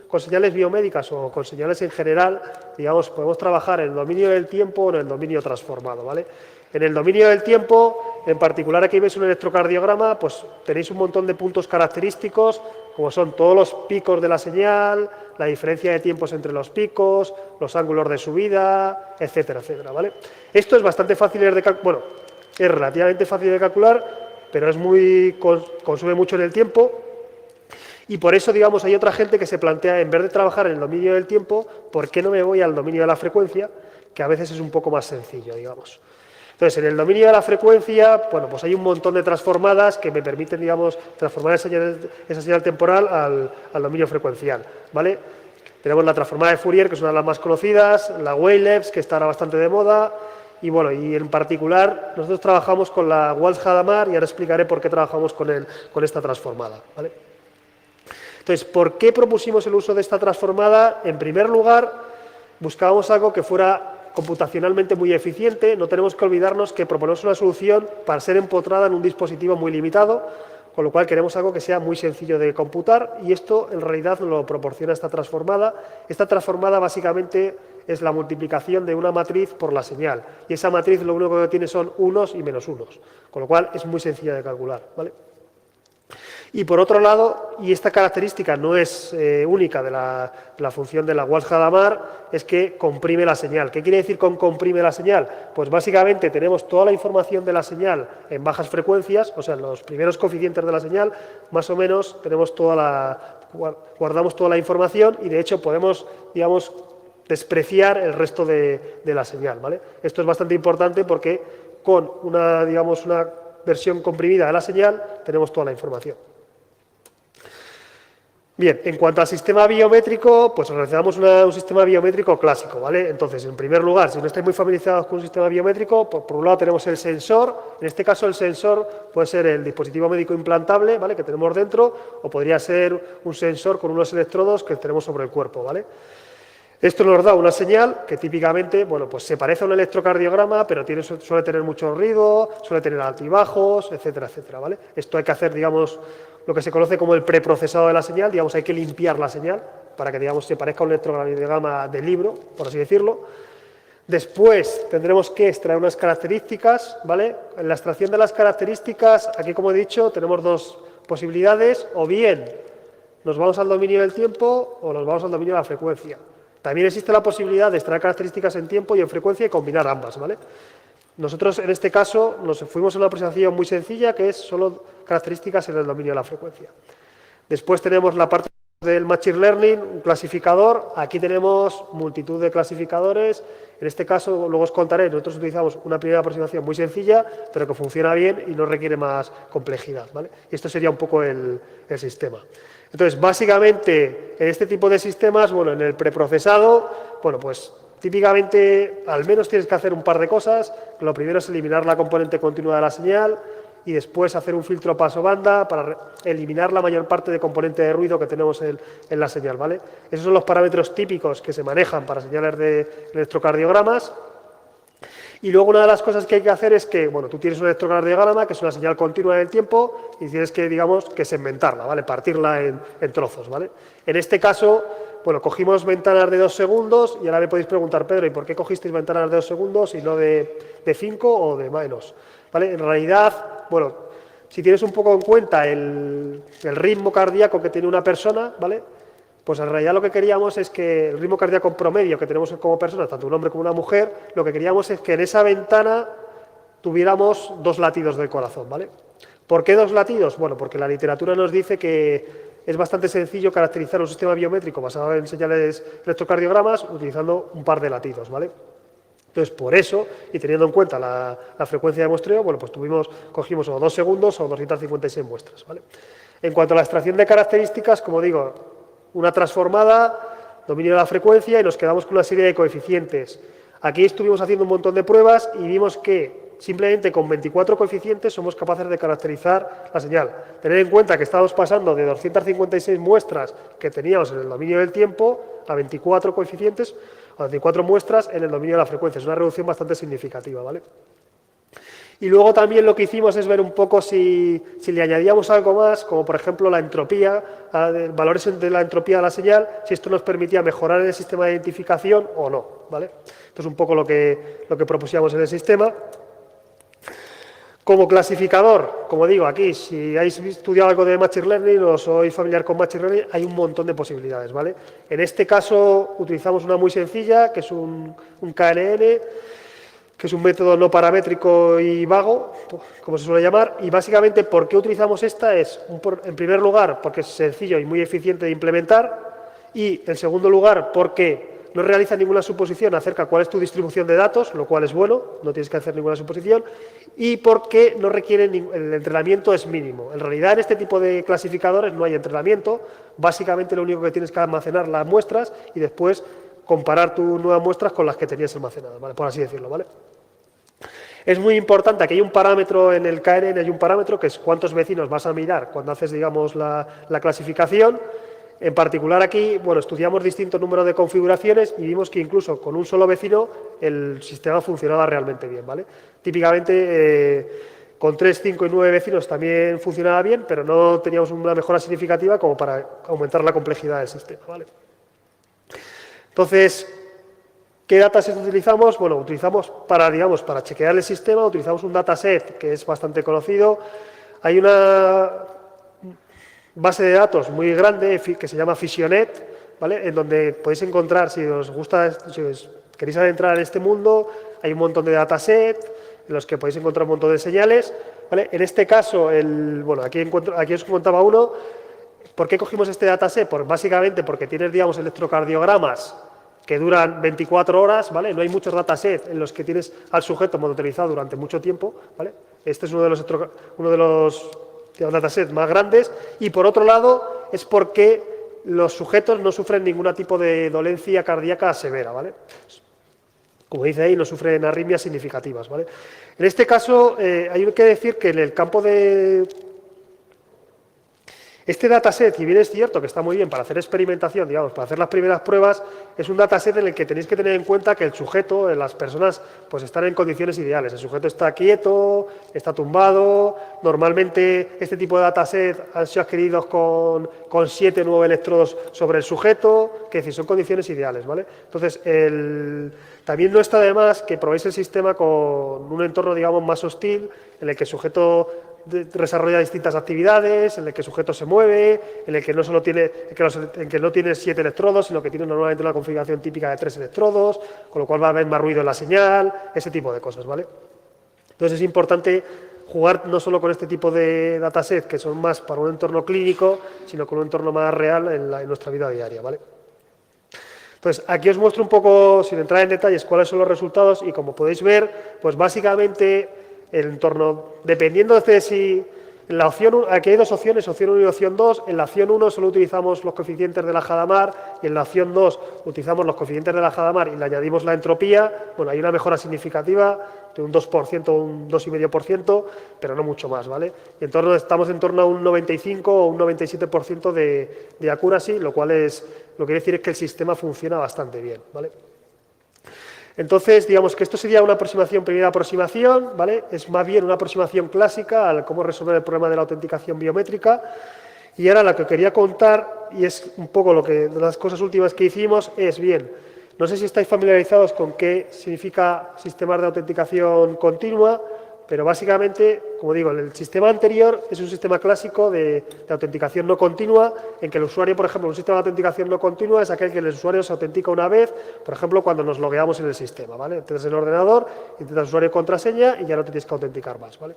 con señales biomédicas o con señales en general, digamos, podemos trabajar en el dominio del tiempo o en el dominio transformado, ¿vale? En el dominio del tiempo, en particular aquí veis un electrocardiograma, pues tenéis un montón de puntos característicos, como son todos los picos de la señal, la diferencia de tiempos entre los picos, los ángulos de subida, etcétera, etcétera, ¿vale? Esto es bastante fácil de calcular, bueno, es relativamente fácil de calcular, pero es consume mucho en el tiempo, y por eso, digamos, hay otra gente que se plantea, en vez de trabajar en el dominio del tiempo, ¿por qué no me voy al dominio de la frecuencia? Que a veces es un poco más sencillo, digamos. Entonces, en el dominio de la frecuencia, bueno, pues hay un montón de transformadas que me permiten, digamos, transformar esa señal temporal al dominio frecuencial, ¿vale? Tenemos la transformada de Fourier, que es una de las más conocidas, la Wavelengths, que está ahora bastante de moda, y bueno, y en particular, nosotros trabajamos con la Walsh-Hadamard, y ahora explicaré por qué trabajamos con esta transformada, ¿vale? Entonces, ¿por qué propusimos el uso de esta transformada? En primer lugar, buscábamos algo que fuera computacionalmente muy eficiente. No tenemos que olvidarnos que proponemos una solución para ser empotrada en un dispositivo muy limitado, con lo cual queremos algo que sea muy sencillo de computar, y esto en realidad nos lo proporciona esta transformada. Esta transformada básicamente es la multiplicación de una matriz por la señal, y esa matriz lo único que tiene son unos y menos unos, con lo cual es muy sencilla de calcular, ¿vale? Y por otro lado, y esta característica no es única de la función de la Walsh-Hadamard, es que comprime la señal. ¿Qué quiere decir con comprime la señal? Pues básicamente tenemos toda la información de la señal en bajas frecuencias, o sea, en los primeros coeficientes de la señal, más o menos guardamos toda la información, y de hecho podemos, digamos, despreciar el resto de la señal, ¿vale? Esto es bastante importante porque con una versión comprimida de la señal tenemos toda la información. Bien, en cuanto al sistema biométrico, pues realizamos un sistema biométrico clásico, ¿vale? Entonces, en primer lugar, si no estáis muy familiarizados con un sistema biométrico, por un lado tenemos el sensor. En este caso el sensor puede ser el dispositivo médico implantable, ¿vale?, que tenemos dentro, o podría ser un sensor con unos electrodos que tenemos sobre el cuerpo, ¿vale? Esto nos da una señal que típicamente, bueno, pues se parece a un electrocardiograma, pero suele tener mucho ruido, suele tener altibajos, etcétera, etcétera, ¿vale? Esto hay que hacer, digamos, lo que se conoce como el preprocesado de la señal, digamos, hay que limpiar la señal para que, digamos, se parezca a un electrocardiograma de libro, por así decirlo. Después tendremos que extraer unas características, ¿vale? En la extracción de las características, aquí, como he dicho, tenemos dos posibilidades, o bien nos vamos al dominio del tiempo o nos vamos al dominio de la frecuencia. También existe la posibilidad de extraer características en tiempo y en frecuencia y combinar ambas, ¿vale? Nosotros, en este caso, nos fuimos a una aproximación muy sencilla, que es solo características en el dominio de la frecuencia. Después tenemos la parte del Machine Learning, un clasificador. Aquí tenemos multitud de clasificadores. En este caso, luego os contaré, nosotros utilizamos una primera aproximación muy sencilla, pero que funciona bien y no requiere más complejidad, ¿vale? Y esto sería un poco el sistema. Entonces, básicamente, en este tipo de sistemas, bueno, en el preprocesado, bueno, pues típicamente al menos tienes que hacer un par de cosas. Lo primero es eliminar la componente continua de la señal y después hacer un filtro paso-banda para eliminar la mayor parte de componente de ruido que tenemos en la señal, ¿vale? Esos son los parámetros típicos que se manejan para señales de electrocardiogramas. Y luego una de las cosas que hay que hacer es que, bueno, tú tienes un electrocardiograma, que es una señal continua en el tiempo, y tienes que, digamos, que segmentarla, ¿vale? Partirla en trozos, ¿vale? En este caso, bueno, cogimos ventanas de 2 segundos, y ahora me podéis preguntar, Pedro, ¿y por qué cogisteis ventanas de 2 segundos y no de 5 o de menos? ¿Vale? En realidad, bueno, si tienes un poco en cuenta el ritmo cardíaco que tiene una persona, ¿vale?, pues en realidad lo que queríamos es que el ritmo cardíaco promedio que tenemos como personas, tanto un hombre como una mujer, lo que queríamos es que en esa ventana tuviéramos 2 latidos del corazón, ¿vale? ¿Por qué 2 latidos? Bueno, porque la literatura nos dice que es bastante sencillo caracterizar un sistema biométrico basado en señales electrocardiogramas utilizando un par de latidos, ¿vale? Entonces, por eso, y teniendo en cuenta la frecuencia de muestreo, bueno, pues cogimos o 2 segundos o 256 muestras, ¿vale? En cuanto a la extracción de características, como digo, una transformada, dominio de la frecuencia y nos quedamos con una serie de coeficientes. Aquí estuvimos haciendo un montón de pruebas y vimos que simplemente con 24 coeficientes somos capaces de caracterizar la señal. Tener en cuenta que estamos pasando de 256 muestras que teníamos en el dominio del tiempo a 24 coeficientes, a 24 muestras en el dominio de la frecuencia. Es una reducción bastante significativa, ¿vale? Y luego también lo que hicimos es ver un poco si le añadíamos algo más, como por ejemplo la entropía, valores de la entropía de la señal, si esto nos permitía mejorar el sistema de identificación o no, ¿vale? Esto es un poco lo que propusimos en el sistema. Como clasificador, como digo, aquí, si habéis estudiado algo de Machine Learning o sois familiar con Machine Learning, hay un montón de posibilidades, ¿vale? En este caso utilizamos una muy sencilla, que es un KNN, que es un método no paramétrico y vago, como se suele llamar, y básicamente, ¿por qué utilizamos esta? En primer lugar, porque es sencillo y muy eficiente de implementar, y en segundo lugar, porque no realiza ninguna suposición acerca de cuál es tu distribución de datos, lo cual es bueno, no tienes que hacer ninguna suposición, y porque no requiere el entrenamiento es mínimo. En realidad, en este tipo de clasificadores no hay entrenamiento, básicamente lo único que tienes que almacenar las muestras y después comparar tus nuevas muestras con las que tenías almacenadas, ¿vale? Por así decirlo, ¿vale? Es muy importante, aquí hay un parámetro en el KNN, hay un parámetro que es cuántos vecinos vas a mirar cuando haces, digamos, la clasificación. En particular aquí, bueno, estudiamos distintos números de configuraciones y vimos que incluso con un solo vecino el sistema funcionaba realmente bien, ¿vale? Típicamente con 3, 5 y 9 vecinos también funcionaba bien, pero no teníamos una mejora significativa como para aumentar la complejidad del sistema, ¿vale? Entonces, ¿qué dataset utilizamos? Bueno, utilizamos para chequear el sistema, utilizamos un dataset que es bastante conocido. Hay una base de datos muy grande que se llama Fissionet, ¿vale? En donde podéis encontrar, si os gusta, si os queréis adentrar en este mundo, hay un montón de datasets en los que podéis encontrar un montón de señales, ¿vale? En este caso, aquí os contaba uno. ¿Por qué cogimos este dataset? Pues básicamente porque tienes, digamos, electrocardiogramas que duran 24 horas, ¿vale? No hay muchos datasets en los que tienes al sujeto monitorizado durante mucho tiempo, ¿vale? Este es uno de los datasets más grandes, y por otro lado es porque los sujetos no sufren ningún tipo de dolencia cardíaca severa, ¿vale? Como dice ahí, no sufren arritmias significativas, ¿vale? En este caso hay que decir que en el campo de este dataset, si bien es cierto que está muy bien para hacer experimentación, digamos, para hacer las primeras pruebas, es un dataset en el que tenéis que tener en cuenta que el sujeto, las personas, pues están en condiciones ideales. El sujeto está quieto, está tumbado. Normalmente este tipo de dataset han sido adquiridos con 7 o 9 electrodos sobre el sujeto, que es decir, son condiciones ideales, ¿vale? Entonces, también no está de más que probéis el sistema con un entorno, digamos, más hostil, en el que el sujeto desarrolla distintas actividades, en el que el sujeto se mueve, en el que no solo tiene, en que no tiene 7 electrodos, sino que tiene normalmente una configuración típica de 3 electrodos, con lo cual va a haber más ruido en la señal, ese tipo de cosas, ¿vale? Entonces es importante jugar no solo con este tipo de dataset, que son más para un entorno clínico, sino con un entorno más real en nuestra vida diaria, ¿vale? Entonces, aquí os muestro un poco, sin entrar en detalles, cuáles son los resultados y como podéis ver, pues básicamente el entorno, dependiendo de si en la opción, aquí hay 2 opciones, opción 1 y opción 2. En la opción 1 solo utilizamos los coeficientes de la Hadamard y en la opción 2 utilizamos los coeficientes de la Hadamard y le añadimos la entropía. Bueno, hay una mejora significativa de un 2%, un 2,5%, pero no mucho más, ¿vale? Y estamos en torno a un 95 o un 97% de accuracy, lo cual quiere decir es que el sistema funciona bastante bien, ¿vale? Entonces, digamos que esto sería una primera aproximación, ¿vale? Es más bien una aproximación clásica al cómo resolver el problema de la autenticación biométrica. Y ahora lo que quería contar, y es un poco de las cosas últimas que hicimos, es bien, no sé si estáis familiarizados con qué significa sistemas de autenticación continua, pero básicamente, como digo, el sistema anterior es un sistema clásico de autenticación no continua, en que el usuario, por ejemplo, un sistema de autenticación no continua es aquel que el usuario se autentica una vez, por ejemplo, cuando nos logueamos en el sistema, ¿vale? Entonces, en el ordenador, intentas usuario y contraseña y ya no te tienes que autenticar más, ¿vale?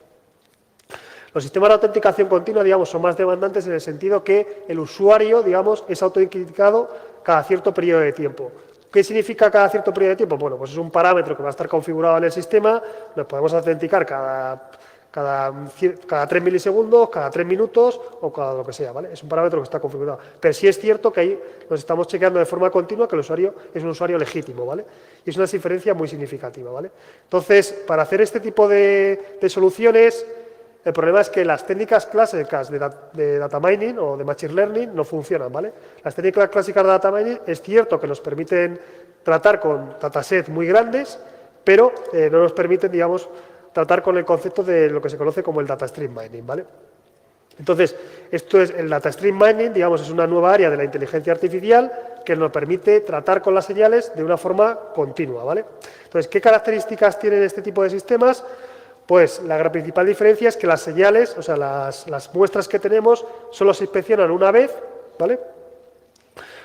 Los sistemas de autenticación continua, digamos, son más demandantes en el sentido que el usuario, digamos, es autenticado cada cierto periodo de tiempo. ¿Qué significa cada cierto periodo de tiempo? Bueno, pues es un parámetro que va a estar configurado en el sistema, nos podemos autenticar cada 3 milisegundos, cada 3 minutos o cada lo que sea, ¿vale? Es un parámetro que está configurado. Pero sí es cierto que ahí nos estamos chequeando de forma continua que el usuario es un usuario legítimo, ¿vale? Y es una diferencia muy significativa, ¿vale? Entonces, para hacer este tipo de soluciones, el problema es que las técnicas clásicas de data mining o de machine learning no funcionan, ¿vale? Las técnicas clásicas de data mining es cierto que nos permiten tratar con datasets muy grandes, pero no nos permiten, digamos, tratar con el concepto de lo que se conoce como el data stream mining, ¿vale? Entonces, esto es el data stream mining, digamos, es una nueva área de la inteligencia artificial que nos permite tratar con las señales de una forma continua, ¿vale? Entonces, ¿qué características tienen este tipo de sistemas? Pues la principal diferencia es que las señales, o sea, las muestras que tenemos, solo se inspeccionan una vez, ¿vale?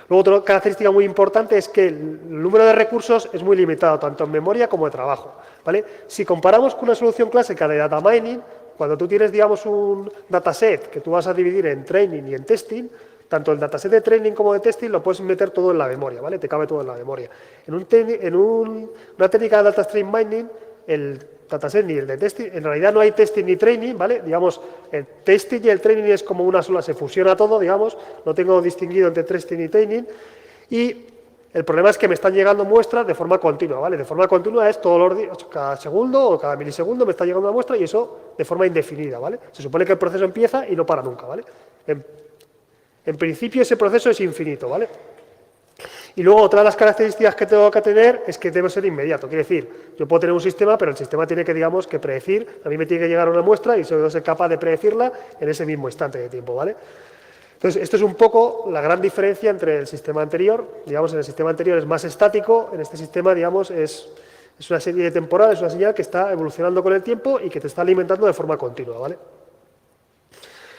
Luego, otra característica muy importante es que el número de recursos es muy limitado, tanto en memoria como de trabajo, ¿vale? Si comparamos con una solución clásica de data mining, cuando tú tienes, digamos, un dataset que tú vas a dividir en training y en testing, tanto el dataset de training como de testing lo puedes meter todo en la memoria, ¿vale? Te cabe todo en la memoria. Una técnica de data stream mining, el dataset ni el de testing, en realidad no hay testing ni training, ¿vale? Digamos, el testing y el training es como una sola, se fusiona todo, digamos, no tengo distinguido entre testing y training, y el problema es que me están llegando muestras de forma continua, ¿vale? De forma continua es todos los días, cada segundo o cada milisegundo me está llegando una muestra y eso de forma indefinida, ¿vale? Se supone que el proceso empieza y no para nunca, ¿vale? En principio ese proceso es infinito, ¿vale? Y luego otra de las características que tengo que tener es que debe ser inmediato. Quiere decir, yo puedo tener un sistema, pero el sistema tiene que, digamos, que predecir, a mí me tiene que llegar una muestra y debo ser capaz de predecirla en ese mismo instante de tiempo, ¿vale? Entonces, esto es un poco la gran diferencia entre el sistema anterior. Digamos, en el sistema anterior es más estático, en este sistema, digamos, es una serie de temporal, es una señal que está evolucionando con el tiempo y que te está alimentando de forma continua, ¿vale?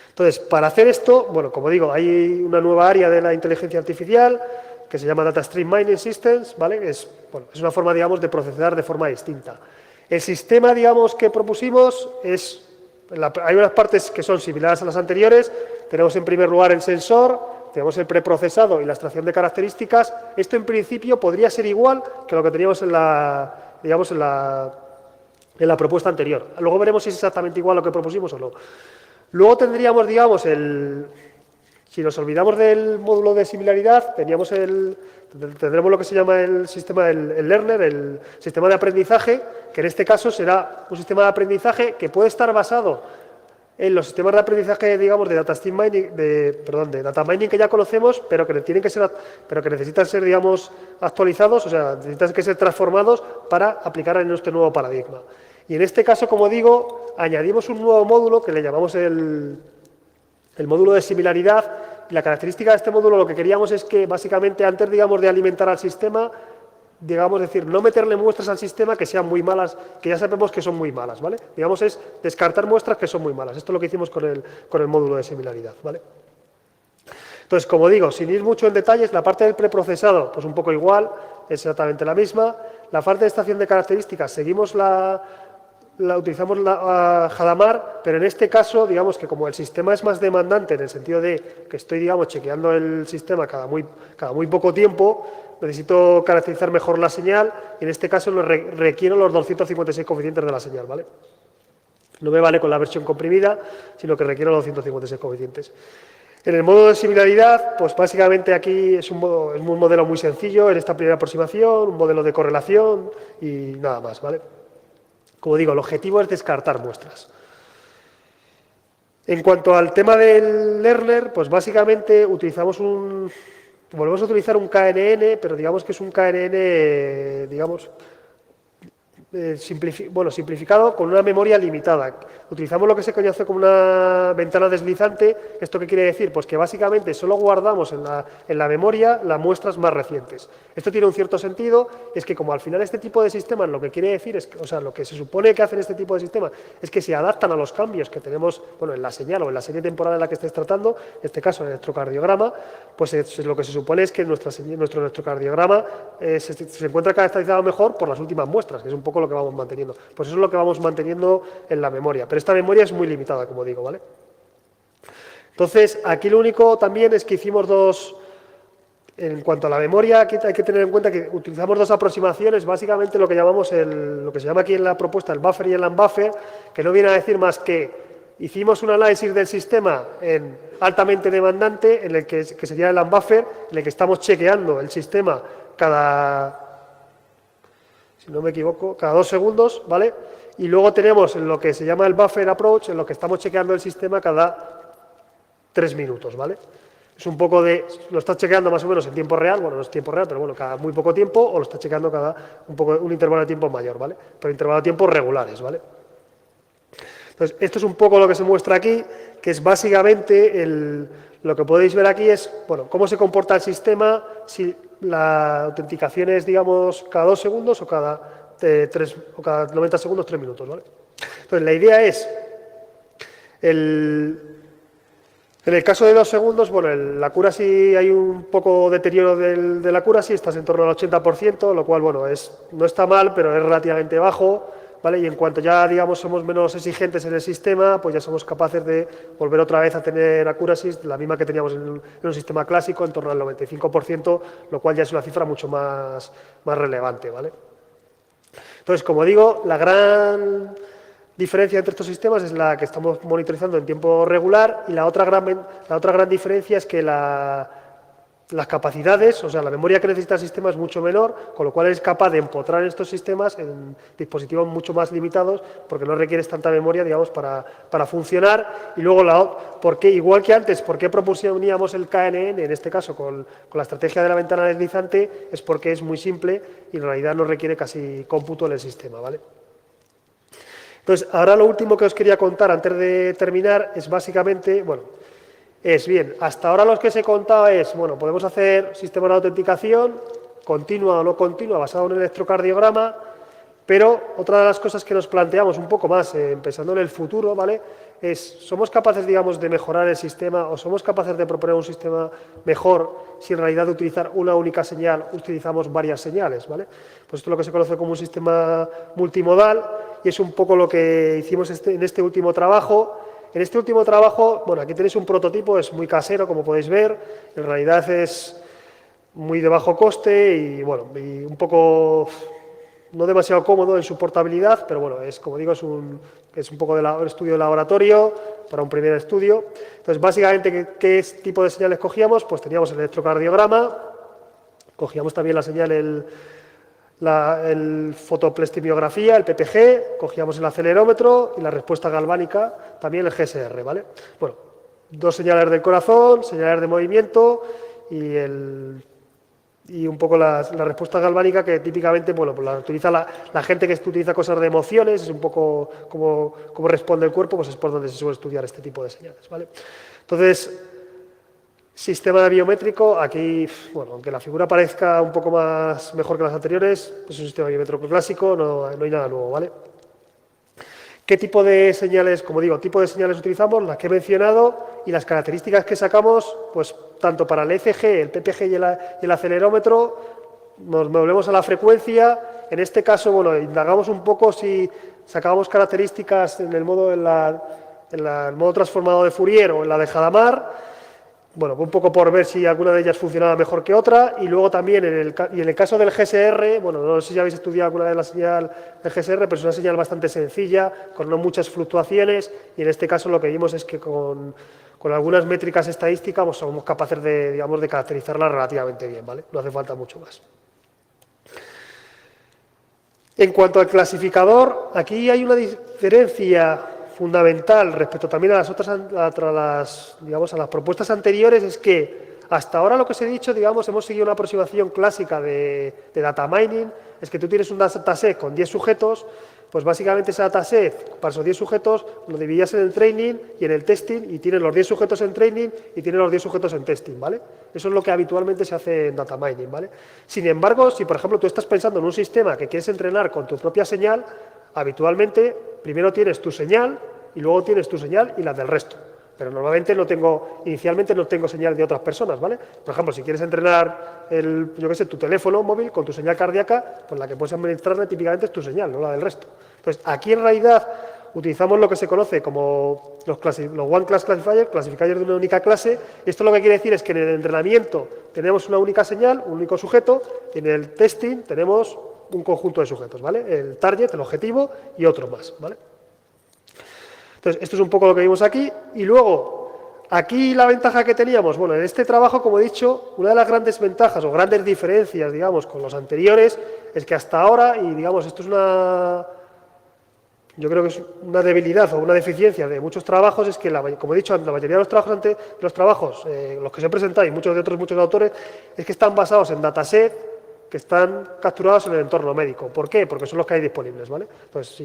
Entonces, para hacer esto, bueno, como digo, hay una nueva área de la inteligencia artificial que se llama Data Stream Mining Systems, ¿vale? Es una forma, digamos, de procesar de forma distinta. El sistema, digamos, que propusimos es... Hay unas partes que son similares a las anteriores. Tenemos, en primer lugar, el sensor, tenemos el preprocesado y la extracción de características. Esto, en principio, podría ser igual que lo que teníamos en la, digamos, en la propuesta anterior. Luego veremos si es exactamente igual lo que propusimos o no. Luego tendríamos, digamos, si nos olvidamos del módulo de similaridad, tendremos lo que se llama el sistema, el learner, el sistema de aprendizaje, que en este caso será un sistema de aprendizaje que puede estar basado en los sistemas de aprendizaje, digamos, de data mining, de data mining que ya conocemos, pero que necesitan ser, digamos, actualizados, o sea, necesitan que ser transformados para aplicar en este nuevo paradigma. Y en este caso, como digo, añadimos un nuevo módulo que le llamamos el módulo de similaridad. Y la característica de este módulo, lo que queríamos es que, básicamente, antes, digamos, de alimentar al sistema, digamos, decir, no meterle muestras al sistema que sean muy malas, que ya sabemos que son muy malas, ¿vale? Digamos, es descartar muestras que son muy malas. Esto es lo que hicimos con el módulo de similaridad, ¿vale? Entonces, como digo, sin ir mucho en detalles, la parte del preprocesado, pues un poco igual, es exactamente la misma. La parte de extracción de características, utilizamos la Hadamard, pero en este caso, digamos que como el sistema es más demandante en el sentido de que estoy, digamos, chequeando el sistema cada muy poco tiempo, necesito caracterizar mejor la señal y en este caso requiero los 256 coeficientes de la señal, ¿vale? No me vale con la versión comprimida, sino que requiero los 256 coeficientes. En el módulo de similaridad, pues básicamente aquí es un modelo muy sencillo en esta primera aproximación, un modelo de correlación y nada más, ¿vale? Como digo, el objetivo es descartar muestras. En cuanto al tema del learner, pues básicamente volvemos a utilizar un KNN, pero digamos que es un KNN, digamos, simplificado con una memoria limitada. Utilizamos lo que se conoce como una ventana deslizante. ¿Esto qué quiere decir? Pues que básicamente solo guardamos en la memoria las muestras más recientes. Esto tiene un cierto sentido, es que como al final este tipo de sistemas lo que quiere decir es, o sea, lo que se supone que hacen este tipo de sistemas es que se adaptan a los cambios que tenemos, bueno, en la señal o en la serie temporal en la que estés tratando, en este caso el electrocardiograma, pues lo que se supone es que nuestro electrocardiograma se encuentra caracterizado mejor por las últimas muestras, que es un poco lo que vamos manteniendo. Pues eso es lo que vamos manteniendo en la memoria. Pero esta memoria es muy limitada, como digo, ¿vale? Entonces, aquí lo único también es que hicimos dos... En cuanto a la memoria, aquí hay que tener en cuenta que utilizamos dos aproximaciones, básicamente lo que llamamos lo que se llama aquí en la propuesta el buffer y el unbuffer, que no viene a decir más que hicimos un análisis del sistema en altamente demandante, en el que sería el unbuffer, en el que estamos chequeando el sistema si no me equivoco, cada 2 segundos, ¿vale? Y luego tenemos lo que se llama el buffer approach, en lo que estamos chequeando el sistema cada 3 minutos, ¿vale? Es un poco lo estás chequeando más o menos en tiempo real, bueno, no es tiempo real, pero bueno, cada muy poco tiempo, o lo estás chequeando cada un intervalo de tiempo mayor, ¿vale? Pero intervalos de tiempo regulares, ¿vale? Entonces, esto es un poco lo que se muestra aquí, que es básicamente lo que podéis ver aquí es, bueno, cómo se comporta el sistema si la autenticación es, digamos, cada 2 segundos o cada 90 segundos, 3 minutos, ¿vale? Entonces, la idea es, en el caso de 2 segundos, bueno, la accuracy, hay un poco deterioro de la accuracy, estás en torno al 80%, lo cual, bueno, no está mal, pero es relativamente bajo, ¿vale? Y en cuanto ya, digamos, somos menos exigentes en el sistema, pues ya somos capaces de volver otra vez a tener accuracy, la misma que teníamos en un sistema clásico, en torno al 95%, lo cual ya es una cifra mucho más relevante, ¿vale? Entonces, como digo, la gran diferencia entre estos sistemas es la que estamos monitorizando en tiempo regular, y la otra gran diferencia es que las capacidades, o sea, la memoria que necesita el sistema es mucho menor, con lo cual es capaz de empotrar estos sistemas en dispositivos mucho más limitados, porque no requieres tanta memoria, digamos, para funcionar. Y luego, porque igual que antes, ¿por qué proponíamos el KNN, en este caso con la estrategia de la ventana deslizante? Es porque es muy simple y en realidad no requiere casi cómputo en el sistema, ¿vale? Entonces, ahora lo último que os quería contar antes de terminar es básicamente, bueno, bien, hasta ahora los que os he contado es, bueno, podemos hacer sistemas de autenticación continua o no continua basado en el electrocardiograma, pero otra de las cosas que nos planteamos un poco más, pensando en el futuro, ¿vale?, ¿somos capaces, digamos, de mejorar el sistema o somos capaces de proponer un sistema mejor si en realidad de utilizar una única señal utilizamos varias señales, ¿vale? Pues esto es lo que se conoce como un sistema multimodal y es un poco lo que hicimos en este último trabajo. En este último trabajo, bueno, aquí tenéis un prototipo, es muy casero, como podéis ver, en realidad es muy de bajo coste y, bueno, y un poco no demasiado cómodo en su portabilidad, pero bueno, como digo, es un poco de estudio de laboratorio para un primer estudio. Entonces, básicamente, ¿qué tipo de señales cogíamos? Pues teníamos el electrocardiograma, cogíamos también la señal, el fotoplastimiografía, el PPG, cogíamos el acelerómetro y la respuesta galvánica, también el GSR, ¿vale? Bueno, 2 señales del corazón, señales de movimiento y un poco la respuesta galvánica que típicamente, bueno, pues la utiliza la gente que utiliza cosas de emociones, es un poco como responde el cuerpo, pues es por donde se suele estudiar este tipo de señales, ¿vale? Entonces, sistema biométrico, aquí, bueno, aunque la figura parezca un poco mejor que las anteriores, pues es un sistema biométrico clásico, no hay nada nuevo, ¿vale? ¿Qué tipo de señales, como digo, tipo de señales utilizamos? Las que he mencionado y las características que sacamos, pues tanto para el ECG, el PPG y el acelerómetro, nos volvemos a la frecuencia. En este caso, bueno, indagamos un poco si sacábamos características en el modo transformado de Fourier o en la de Hadamard. Bueno, un poco por ver si alguna de ellas funcionaba mejor que otra, y luego también en el caso del GSR, bueno, no sé si habéis estudiado alguna vez la señal del GSR, pero es una señal bastante sencilla, con no muchas fluctuaciones, y en este caso lo que vimos es que con algunas métricas estadísticas pues, somos capaces de, digamos, de caracterizarla relativamente bien, ¿vale? No hace falta mucho más. En cuanto al clasificador, aquí hay una diferencia fundamental respecto también a las propuestas anteriores, es que Hasta ahora lo que os he dicho, digamos, hemos seguido una aproximación clásica de data mining, es que tú tienes un dataset con 10 sujetos, pues básicamente ese dataset, para esos 10 sujetos, lo dividías en el training y en el testing, y tienes los 10 sujetos en training y tienes los 10 sujetos en testing, ¿vale? Eso es lo que habitualmente se hace en data mining, ¿vale? Sin embargo, si por ejemplo tú estás pensando en un sistema que quieres entrenar con tu propia señal, habitualmente primero tienes tu señal y luego tienes tu señal y la del resto. Pero normalmente inicialmente no tengo señal de otras personas, ¿vale? Por ejemplo, si quieres entrenar tu teléfono móvil con tu señal cardíaca, pues la que puedes administrarle típicamente es tu señal, no la del resto. Entonces, aquí en realidad utilizamos lo que se conoce como los One Class clasifiers de una única clase. Esto lo que quiere decir es que en el entrenamiento tenemos una única señal, un único sujeto, y en el testing tenemos un conjunto de sujetos, ¿vale? El target, el objetivo y otro más, ¿vale? Entonces, esto es un poco lo que vimos aquí. Y luego, aquí la ventaja que teníamos, bueno, en este trabajo, como he dicho, una de las grandes ventajas o grandes diferencias, digamos, con los anteriores, es que hasta ahora, y digamos, esto es yo creo que es una debilidad o una deficiencia de muchos trabajos, es que, como he dicho, la mayoría de los trabajos, los que se han presentado y muchos autores, es que están basados en dataset que están capturados en el entorno médico. ¿Por qué? Porque son los que hay disponibles, ¿vale? Entonces,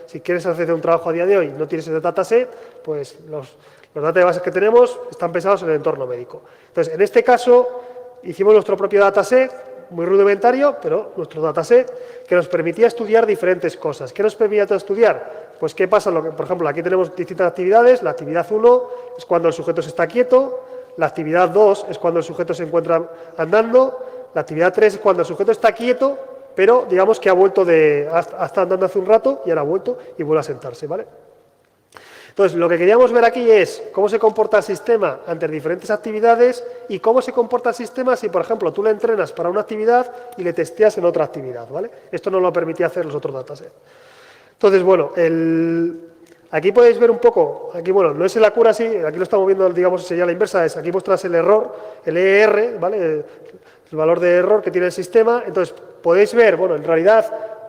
si quieres hacer un trabajo a día de hoy y no tienes ese dataset, pues los databases que tenemos están pensados en el entorno médico. Entonces, en este caso, hicimos nuestro propio dataset, muy rudimentario, pero nuestro dataset, que nos permitía estudiar diferentes cosas. ¿Qué nos permitía estudiar? Pues qué pasa, por ejemplo, aquí tenemos distintas actividades. La actividad 1 es cuando el sujeto se está quieto, la actividad 2 es cuando el sujeto se encuentra andando, la actividad 3 es cuando el sujeto está quieto, pero digamos que ha estado andando hace un rato y ahora ha vuelto y vuelve a sentarse, ¿vale? Entonces, lo que queríamos ver aquí es cómo se comporta el sistema ante diferentes actividades y cómo se comporta el sistema si, por ejemplo, tú le entrenas para una actividad y le testeas en otra actividad, ¿vale? Esto no lo permitía hacer los otros datasets. Entonces, bueno, aquí podéis ver un poco, aquí, bueno, no es el accuracy, aquí lo estamos viendo, digamos, sería la inversa, es aquí muestras el error, el ER, ¿vale? El valor de error que tiene el sistema. Entonces, podéis ver, bueno, en realidad,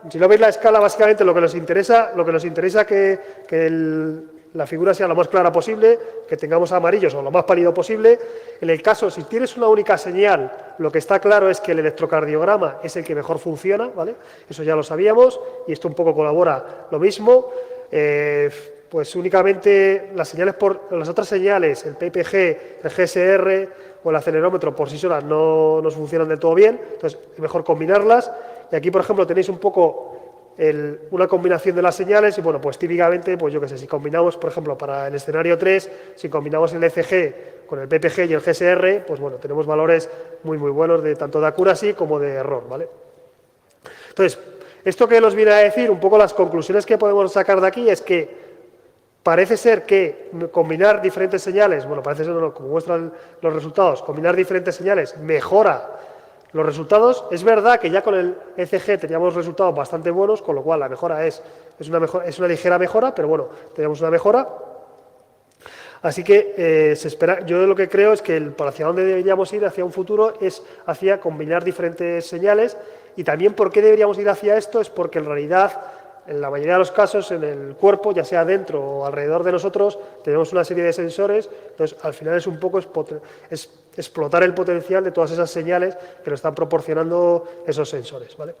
si no veis la escala, básicamente lo que nos interesa que la figura sea lo más clara posible, que tengamos amarillos o lo más pálido posible. En el caso, si tienes una única señal, lo que está claro es que el electrocardiograma es el que mejor funciona, ¿vale? Eso ya lo sabíamos y esto un poco colabora lo mismo. Pues únicamente las otras señales, el PPG, el GSR o el acelerómetro por sí solas no nos funcionan del todo bien, entonces es mejor combinarlas. Y aquí, por ejemplo, tenéis un poco una combinación de las señales y, bueno, pues típicamente, pues yo qué sé, si combinamos, por ejemplo, para el escenario 3, si combinamos el ECG con el PPG y el GSR, pues bueno, tenemos valores muy, muy buenos tanto de accuracy como de error, ¿vale? Entonces, esto que nos viene a decir, un poco las conclusiones que podemos sacar de aquí es que parece ser que combinar diferentes señales, bueno, parece ser, como muestran los resultados, combinar diferentes señales mejora los resultados. Es verdad que ya con el ECG teníamos resultados bastante buenos, con lo cual la mejora es una ligera mejora, pero bueno, tenemos una mejora. Así que se espera, yo lo que creo es que hacia dónde deberíamos ir hacia un futuro es hacia combinar diferentes señales. Y también, ¿por qué deberíamos ir hacia esto? Es porque en realidad, en la mayoría de los casos, en el cuerpo, ya sea dentro o alrededor de nosotros, tenemos una serie de sensores. Entonces, al final es un poco explotar el potencial de todas esas señales que nos están proporcionando esos sensores, ¿vale?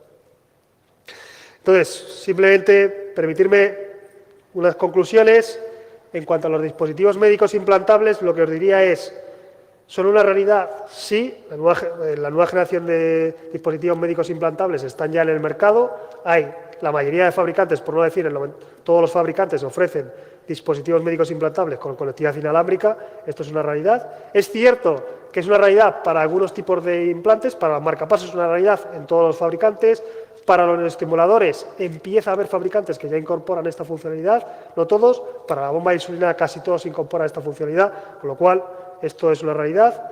Entonces, simplemente permitirme unas conclusiones. En cuanto a los dispositivos médicos implantables, lo que os diría es, ¿son una realidad? Sí, la nueva generación de dispositivos médicos implantables están ya en el mercado. La mayoría de fabricantes, por no decir todos los fabricantes, ofrecen dispositivos médicos implantables con conectividad inalámbrica. Esto es una realidad. Es cierto que es una realidad para algunos tipos de implantes, para marcapasos es una realidad en todos los fabricantes. Para los estimuladores empieza a haber fabricantes que ya incorporan esta funcionalidad, no todos. Para la bomba de insulina casi todos incorporan esta funcionalidad, con lo cual esto es una realidad.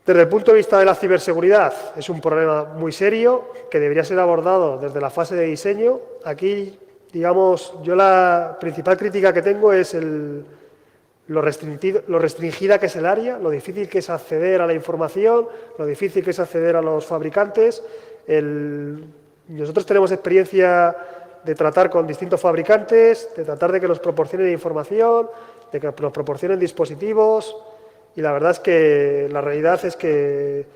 Desde el punto de vista de la ciberseguridad, es un problema muy serio que debería ser abordado desde la fase de diseño. Aquí, digamos, yo la principal crítica que tengo es lo restringida que es el área, lo difícil que es acceder a la información, lo difícil que es acceder a los fabricantes. Nosotros tenemos experiencia de tratar con distintos fabricantes, de tratar de que nos proporcionen información, de que nos proporcionen dispositivos y la verdad es que la realidad es que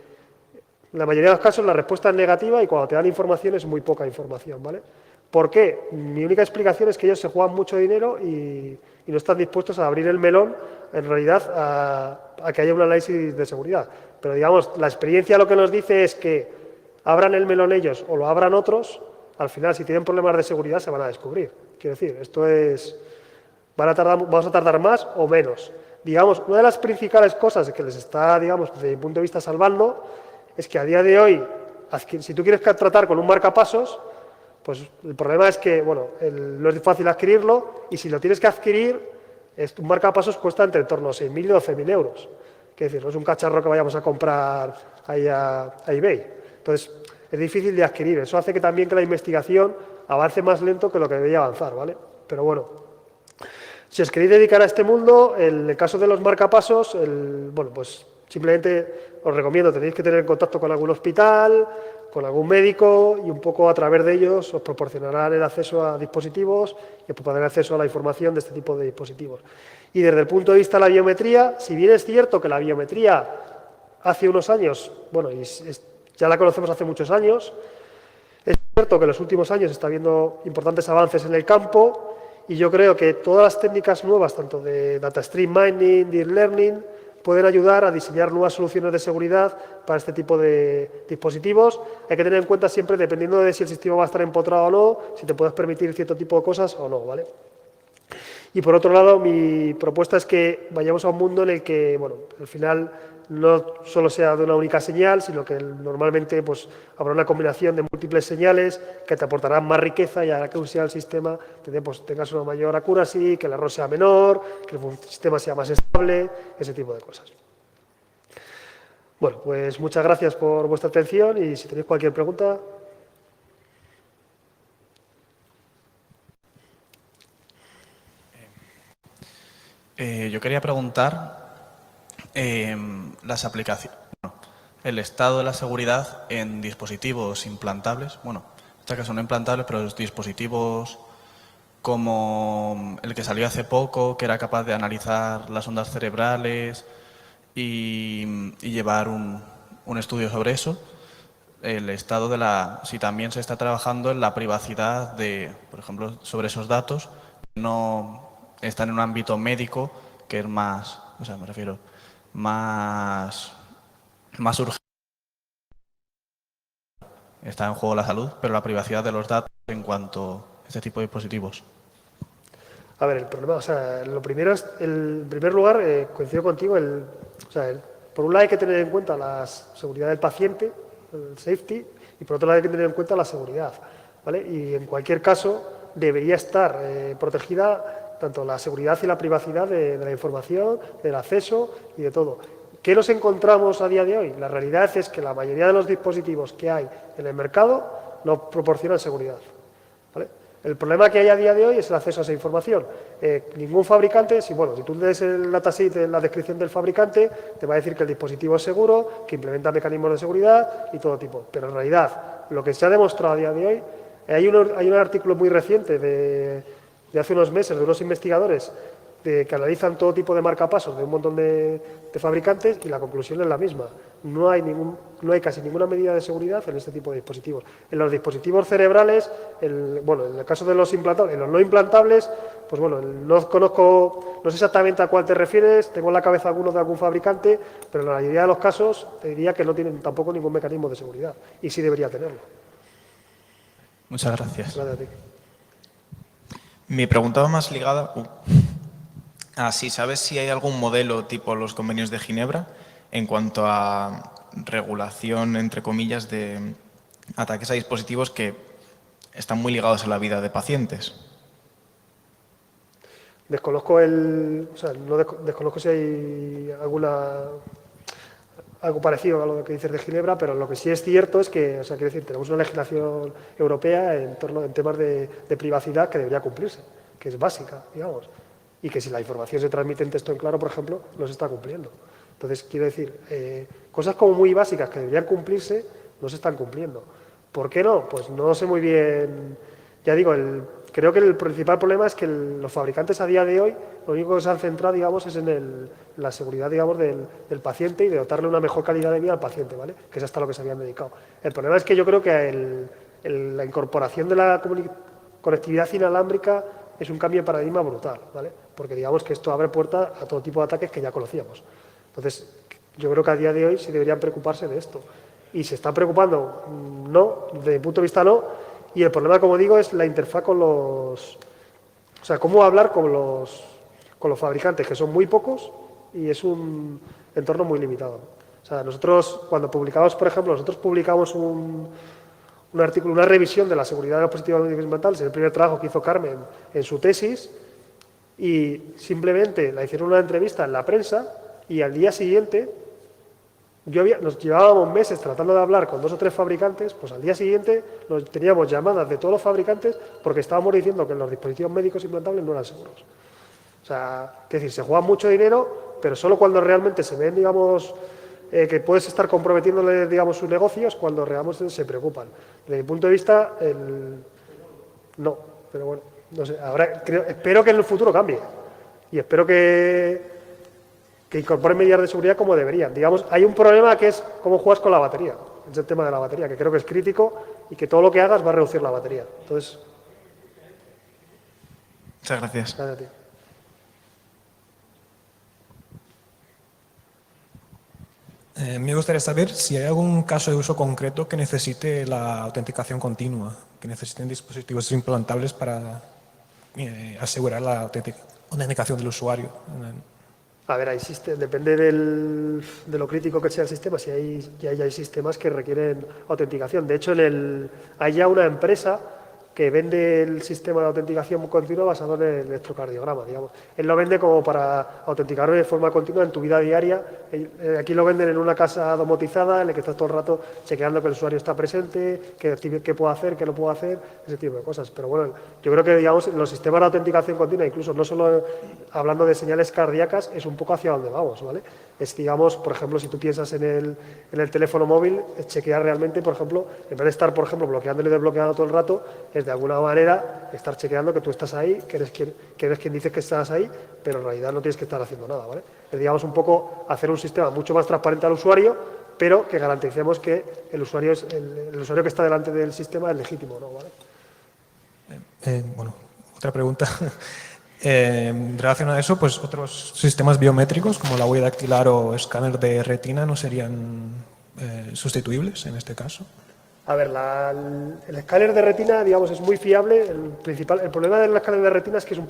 en la mayoría de los casos la respuesta es negativa y cuando te dan información es muy poca información, ¿vale? ¿Por qué? Mi única explicación es que ellos se juegan mucho dinero y no están dispuestos a abrir el melón, en realidad, a que haya un análisis de seguridad. Pero, digamos, la experiencia lo que nos dice es que abran el melón ellos o lo abran otros, al final, si tienen problemas de seguridad, se van a descubrir. Quiero decir, esto es... vamos a tardar más o menos. Digamos, una de las principales cosas que les está, digamos, desde mi punto de vista salvando, es que a día de hoy, si tú quieres tratar con un marcapasos, pues el problema es que, bueno, no es fácil adquirirlo y si lo tienes que adquirir, un marcapasos cuesta entre en torno a 6.000 y 12.000 euros. Quiero decir, no es un cacharro que vayamos a comprar ahí a eBay. Entonces, es difícil de adquirir. Eso hace que también que la investigación avance más lento que lo que debería avanzar, ¿vale? Pero bueno, si os queréis dedicar a este mundo, en el caso de los marcapasos, bueno, pues simplemente os recomiendo, tenéis que tener contacto con algún hospital, con algún médico y un poco a través de ellos os proporcionarán el acceso a dispositivos y os proporcionarán acceso a la información de este tipo de dispositivos. Y desde el punto de vista de la biometría, si bien es cierto que la biometría hace unos años, bueno, ya la conocemos hace muchos años, es cierto que en los últimos años está habiendo importantes avances en el campo y yo creo que todas las técnicas nuevas, tanto de data stream mining, deep learning, pueden ayudar a diseñar nuevas soluciones de seguridad para este tipo de dispositivos. Hay que tener en cuenta siempre, dependiendo de si el sistema va a estar empotrado o no, si te puedes permitir cierto tipo de cosas o no, ¿vale? Y por otro lado, mi propuesta es que vayamos a un mundo en el que, bueno, al final no solo sea de una única señal, sino que normalmente pues, habrá una combinación de múltiples señales que te aportarán más riqueza y hará que el sistema pues, tengas una mayor accuracy, que el error sea menor, que el sistema sea más estable, ese tipo de cosas. Bueno, pues muchas gracias por vuestra atención y si tenéis cualquier pregunta... Yo quería preguntar las aplicaciones, el estado de la seguridad en dispositivos implantables, bueno, en este caso no implantables, pero los dispositivos como el que salió hace poco, que era capaz de analizar las ondas cerebrales y llevar un estudio sobre eso, el estado de si también se está trabajando en la privacidad de, por ejemplo, sobre esos datos, no están en un ámbito médico que es más, o sea, me refiero, más urgente. Está en juego la salud, pero la privacidad de los datos en cuanto a este tipo de dispositivos. A ver, el problema, o sea, lo primero es, en primer lugar, coincido contigo, por un lado hay que tener en cuenta la seguridad del paciente, el safety, y por otro lado hay que tener en cuenta la seguridad, ¿vale? Y en cualquier caso debería estar protegida tanto la seguridad y la privacidad de la información, del acceso y de todo. ¿Qué nos encontramos a día de hoy? La realidad es que la mayoría de los dispositivos que hay en el mercado no proporcionan seguridad, ¿vale? El problema que hay a día de hoy es el acceso a esa información. Ningún fabricante, si tú lees el datasheet en la descripción del fabricante, te va a decir que el dispositivo es seguro, que implementa mecanismos de seguridad y todo tipo. Pero en realidad, lo que se ha demostrado a día de hoy, hay un artículo muy reciente de hace unos meses de unos investigadores que analizan todo tipo de marcapasos de un montón de fabricantes y la conclusión es la misma. No hay casi ninguna medida de seguridad en este tipo de dispositivos. En los dispositivos cerebrales, en el caso de los implantables, en los no implantables, pues no conozco, no sé exactamente a cuál te refieres, tengo en la cabeza algunos de algún fabricante, pero en la mayoría de los casos te diría que no tienen tampoco ningún mecanismo de seguridad y sí debería tenerlo. Muchas gracias. Gracias a ti. Mi pregunta va más ligada si sabes si hay algún modelo tipo los convenios de Ginebra en cuanto a regulación, entre comillas, de ataques a dispositivos que están muy ligados a la vida de pacientes. Desconozco desconozco si hay algo parecido a lo que dices de Ginebra, pero lo que sí es cierto es que, quiero decir, tenemos una legislación europea en temas de privacidad que debería cumplirse, que es básica, digamos, y que si la información se transmite en texto en claro, por ejemplo, no se está cumpliendo. Entonces, quiero decir, cosas como muy básicas que deberían cumplirse no se están cumpliendo. ¿Por qué no? Pues no sé muy bien. Ya digo, creo que el principal problema es que los fabricantes a día de hoy lo único que se han centrado, digamos, es en la seguridad, digamos, del paciente y de dotarle una mejor calidad de vida al paciente, ¿vale? Que es hasta lo que se habían dedicado. El problema es que yo creo que la incorporación de la conectividad inalámbrica es un cambio de paradigma brutal, ¿vale? Porque digamos que esto abre puerta a todo tipo de ataques que ya conocíamos. Entonces, yo creo que a día de hoy sí deberían preocuparse de esto. Y se están preocupando, no, desde mi punto de vista no, y el problema, como digo, es la interfaz con los... O sea, cómo hablar con los fabricantes, que son muy pocos y es un entorno muy limitado. O sea, nosotros, cuando publicamos, por ejemplo, nosotros publicamos un artículo, una revisión de la seguridad de los dispositivos médicos implantables, en el primer trabajo que hizo Carmen en su tesis, y simplemente la hicieron una entrevista en la prensa y al día siguiente, nos llevábamos meses tratando de hablar con 2 o 3 fabricantes, pues al día siguiente teníamos llamadas de todos los fabricantes porque estábamos diciendo que los dispositivos médicos implantables no eran seguros. O sea, es decir, se juega mucho dinero, pero solo cuando realmente se ven, digamos, que puedes estar comprometiéndole, digamos, sus negocios, cuando realmente se preocupan. Desde mi punto de vista, no, pero bueno, no sé, espero que en el futuro cambie y espero que incorporen medidas de seguridad como deberían. Digamos, hay un problema que es cómo juegas con la batería, es el tema de la batería, que creo que es crítico y que todo lo que hagas va a reducir la batería. Entonces, muchas gracias. gracias a ti. Me gustaría saber si hay algún caso de uso concreto que necesite la autenticación continua, que necesiten dispositivos implantables para asegurar la autenticación del usuario. A ver, depende de lo crítico que sea el sistema, si hay sistemas que requieren autenticación. De hecho, hay ya una empresa que vende el sistema de autenticación continua basado en el electrocardiograma, digamos. Él lo vende como para autenticar de forma continua en tu vida diaria. Aquí lo venden en una casa domotizada en la que estás todo el rato chequeando que el usuario está presente, qué puede hacer, qué no puede hacer, ese tipo de cosas. Pero bueno, yo creo que, digamos, los sistemas de autenticación continua, incluso no solo hablando de señales cardíacas, es un poco hacia donde vamos, ¿vale? Es, digamos, por ejemplo, si tú piensas en el teléfono móvil, es chequear realmente, por ejemplo, en vez de estar, por ejemplo, bloqueando y desbloqueando todo el rato, es de alguna manera estar chequeando que tú estás ahí, que eres quien dices que estás ahí, pero en realidad no tienes que estar haciendo nada, ¿vale? Es, digamos, un poco hacer un sistema mucho más transparente al usuario, pero que garanticemos que el usuario que está delante del sistema es legítimo, ¿no? ¿Vale? Bueno, otra pregunta. Relacionado a eso, pues otros sistemas biométricos como la huella dactilar o escáner de retina no serían sustituibles en este caso. A ver, el escáner de retina, digamos, es muy fiable. El problema del escáner de retina es que en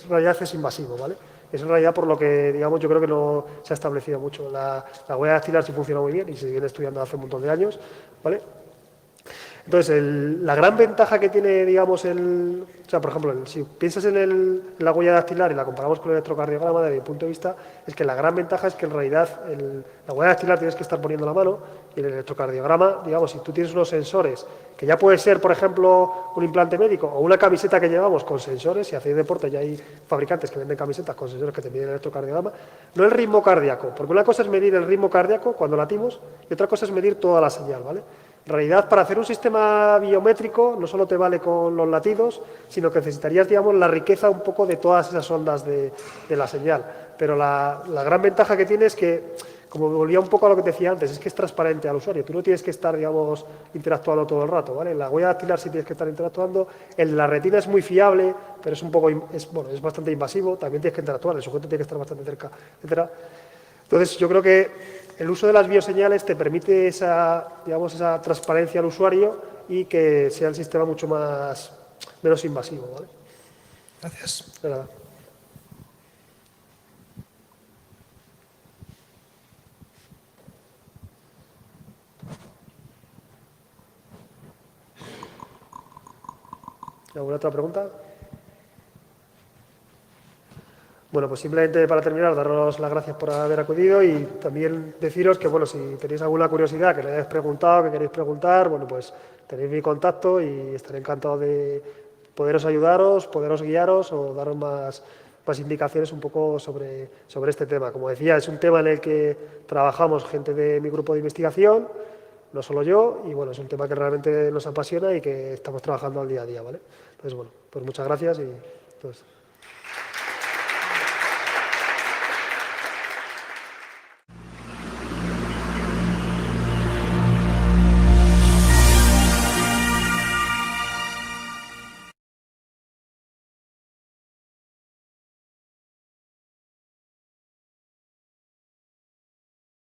realidad es invasivo, ¿vale? Es en realidad por lo que, digamos, yo creo que no se ha establecido mucho. La huella dactilar sí funciona muy bien y se viene estudiando hace un montón de años, ¿vale? Entonces, la gran ventaja que tiene, digamos, o sea, por ejemplo, si piensas en la huella dactilar y la comparamos con el electrocardiograma, desde mi punto de vista, es que la gran ventaja es que en realidad la huella dactilar tienes que estar poniendo la mano y en el electrocardiograma, digamos, si tú tienes unos sensores, que ya puede ser, por ejemplo, un implante médico o una camiseta que llevamos con sensores, si hacéis deporte ya hay fabricantes que venden camisetas con sensores que te miden el electrocardiograma, no el ritmo cardíaco, porque una cosa es medir el ritmo cardíaco cuando latimos y otra cosa es medir toda la señal, ¿vale? En realidad, para hacer un sistema biométrico no solo te vale con los latidos, sino que necesitarías, digamos, la riqueza un poco de todas esas ondas de la señal. Pero la gran ventaja que tiene es que, como volvía un poco a lo que te decía antes, es que es transparente al usuario. Tú no tienes que estar, digamos, interactuando todo el rato, ¿vale? En la huella dactilar sí tienes que estar interactuando. En la retina es muy fiable, pero es bastante invasivo. También tienes que interactuar, el sujeto tiene que estar bastante cerca, etcétera. Entonces, yo creo que el uso de las bioseñales te permite esa transparencia al usuario y que sea el sistema mucho menos invasivo, ¿vale? Gracias. De nada. ¿Alguna otra pregunta? Bueno, pues simplemente para terminar, daros las gracias por haber acudido y también deciros que, bueno, si tenéis alguna curiosidad que me hayáis preguntado, que queréis preguntar, bueno, pues tenéis mi contacto y estaré encantado de poderos ayudaros, poderos guiaros o daros más indicaciones un poco sobre este tema. Como decía, es un tema en el que trabajamos gente de mi grupo de investigación no solo yo, y bueno, es un tema que realmente nos apasiona y que estamos trabajando al día a día, ¿vale? Entonces, bueno, pues muchas gracias y todo esto.